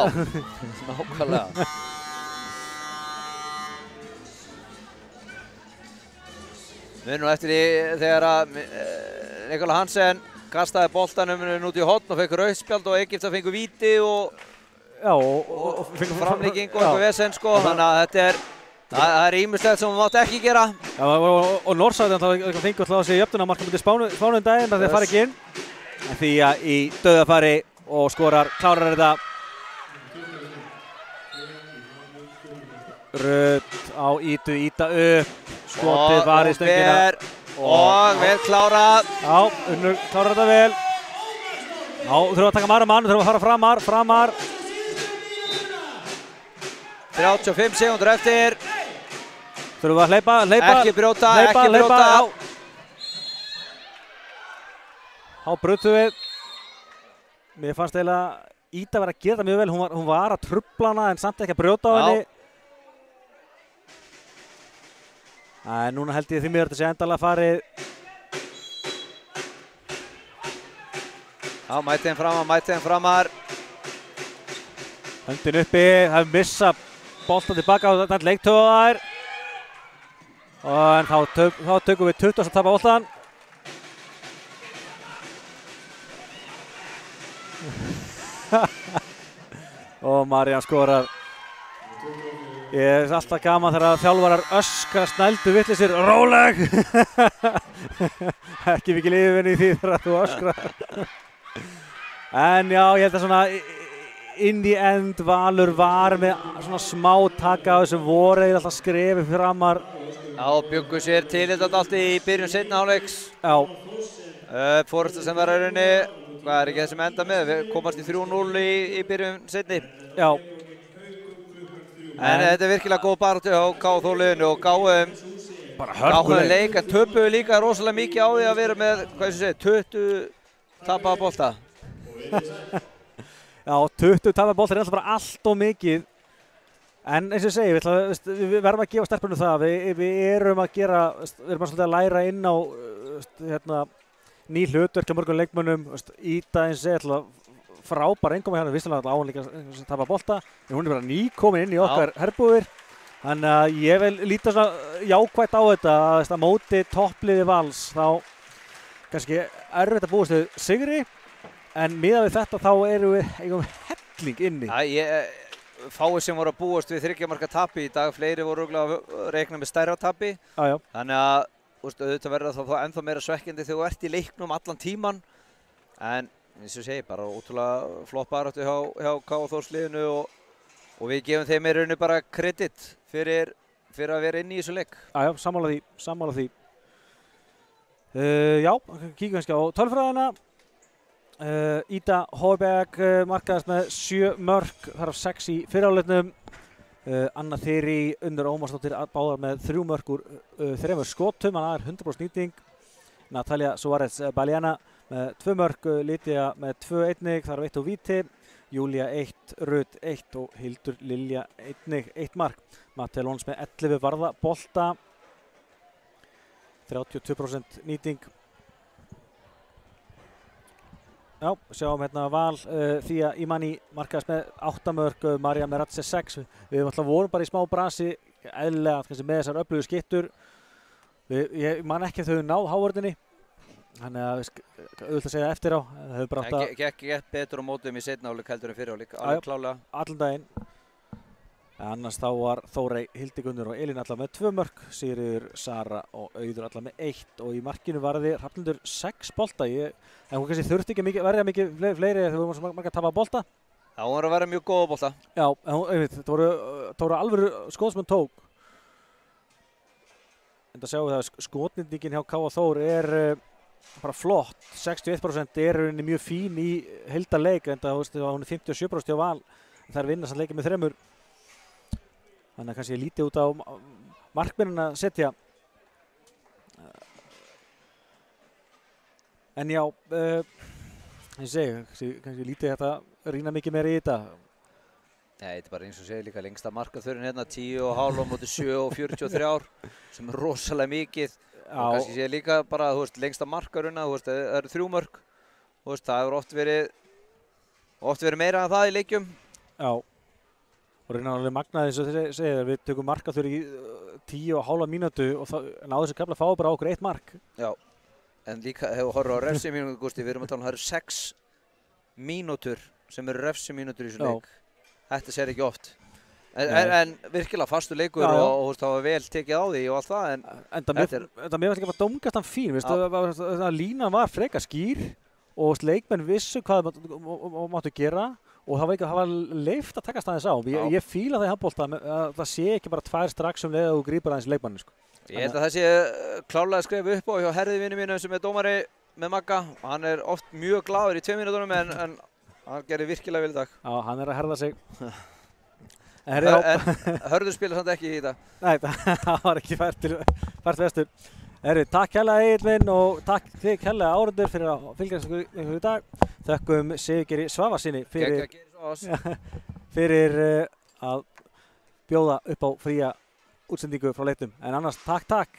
nákvæmlega. Við nú eftir því þegar að Nikola Hansen kastaði boltanum út í horn og fekk rauðspjald og Egyptar fengu víti og framlíking og eitthvað vesen sko. Þannig að þetta er ýmislegt sem hún mátti ekki gera. Já, og Norsæðan það fengu alltaf að segja jöfnunarmark mútið Spánu daginn að þeir fara ekki inn. En því að í dauðafæri og skorar, klárar þetta. Rödd á Ítu, Íta upp, skotið var í stöngina. Og vel klárað. Já, Unnur klárar þetta vel. Já, þurfum að taka marga mann, þurfum að fara framar. 35 sekúndur eftir. Þurfum að hleypa. Ekki brjóta, ekki brjóta. Já, brutum við. Mér fannst eiginlega Íta vera að gera þetta mjög vel. Hún var að trufla hana en samt ekki að brjóta á henni. En núna held ég því mér að þetta sé endalega farið. Já, mæti þeim framar. Höndin uppi, það er missa boltan tilbaka og þetta leiktöða þær. En þá tökum við 20 að tapa boltan. Og Marian skorar. Ég er alltaf gaman þegar þjálfarar öskra snældu vittlisir. Róleg! Ekki mikil yfirvinni í því þegar þú öskrar. En já, ég held að svona in the end Valur var með svona smá taka á þessu voru eða alltaf skrefi framar. Já, bjuggu sér til þetta allt í byrjun seinna hálfleiks. Já. Fórustu sem var að rauninni, hvað er ekki þessum enda með? Við komast í 3-0 í byrjun seinni. Já. En þetta er virkilega góð baráttu á K.A. Þór-liðinu og gáðum leik, en töpuðu líka rosalega mikið á því að vera með, hvað ég segi, 20 tapaða bolta. Já, 20 tapaða bolta er alltaf bara allt og mikið. En eins og ég segi, við verðum að gefa stelpunum það. Við erum að gera, við erum svolítið að læra inn á ný hlutverk hjá mörgum leikmönnum. Íta eins og ég ætla frábær einkomi hérna, vissulega á hann líka að tapa bolta, en hún er bara nýkomin inn í okkar herbúðir. Þannig að ég vil líta svona jákvætt á þetta að móti toppliði Vals, þá kannski erfitt að búast við sigri, en miðað við þetta þá erum við eigum helling inni. Fáir sem voru að búast við 3 marka tapi í dag, fleiri voru að reikna með stærra tapi. Þannig að auðvitað verður það þá ennþá meira svekkjandi þegar þú ert í leiknum allan tíman, en eins og segi, bara ótrúlega flott baráttu hjá K.A. Þórs-liðinu og við gefum þeim í rauninu bara kredit fyrir að vera inn í þessu leik. Já, sammála því. Já, kíkjum kannski á tölfræðina. Ida Højberg markaðist með 7 mörk, þar af 6 í fyrrháleiknum. Anna Þyri, Unnur Ómarsdóttir báðar með 3 mörk úr 3 skotum, það er 100% nýting. Natalia Suárez Baliana með 2 mörk, Lydia með 2 einnig, þar af 1 á víti. Júlia 1, Rut 1 og Hildur Lilja einnig 1 mark. Matthea Lóns með 11 varða bolta, 32% nýting. Já, sjáum hérna Val, Þía Imani markaðist með 8 mörk, Marja Meratze 6. Við alltaf vorum bara í smá brasi, eðlilega kannski með þessar öflugu skyttur. Ég man ekki ef þau náð hávörðinni, þannig að auðvitað að segja eftir á. Það gekk betur á mótum í seinna hálfleik heldur en fyrri hálfleik, alveg klálega. Allan daginn. Annars þá var Þórey, Hildigunnur og Elín allar með 2 mörk, Sigríður, Sara og Auður allar með 1 og í markinu varði Hrafnhildur 6 bolta. En hún kannski þurfti ekki verða mikið fleiri þegar við vorum svo marga að tapa bolta. Já, hún var að vera mjög góð á bolta. Já, en það voru alvöru skot sem hún tók. En það sjáum við að skotnýtingin hjá K.A. Þór bara flott. 61% er mjög fín í heildarleik, en það hún er 57% hjá Val. Það er vinna sem leikir með 3. Þannig að kannski lítið út á markmennina að setja. En já, ég segi, kannski lítið þetta rýna mikið meira í þetta. Nei, þetta er bara eins og segir líka lengsta markaþörun hérna, 10,5 á móti 7 og 43, sem er rosalega mikið. Já. Og kannski segir líka bara, lengsta markaruna, það eru 3 mörk. Það hefur oft verið meira en það í leikjum. Já. Og reyna alveg magnaði eins og þið segir, við tökum markaþur í 10,5 mínútu og náðu þessu kafla fá bara okkur 1 mark. Já, en líka hefur horfið á refsimínútur, Gústi, við erum að tala það eru 6 mínútur sem eru refsimínútur í þessu leik. Þetta sér ekki oft. En virkilega fastur leikur og það var vel tekið á því og allt það. En það mér var ekki að dómgast hann fín, línan var frekar skýr og leikmenn vissu hvað máttu gera. Og það var leift að taka staðins á. Ég fíla það í handbolta að það sé ekki bara 2 strax leið að þú grípur aðeins leikmanni. Ég held að það sé klárlega að skrifa upp á hjá herðivinni mínum sem er dómari með Magga. Hann er oft mjög glaður í 2 mínútunum en hann gerir virkilega vel í dag. Já, hann er að herða sig. En Hörður spilar samt ekki í þetta. Nei, það var ekki fært vestur. Takk hérlega Egill minn og takk þig hérlega áhorfendur fyrir að fylgjast ykkur í dag. Þökkum Sigurgeiri Svavarssyni fyrir að bjóða upp á fría útsendingu frá leiknum. En annars takk.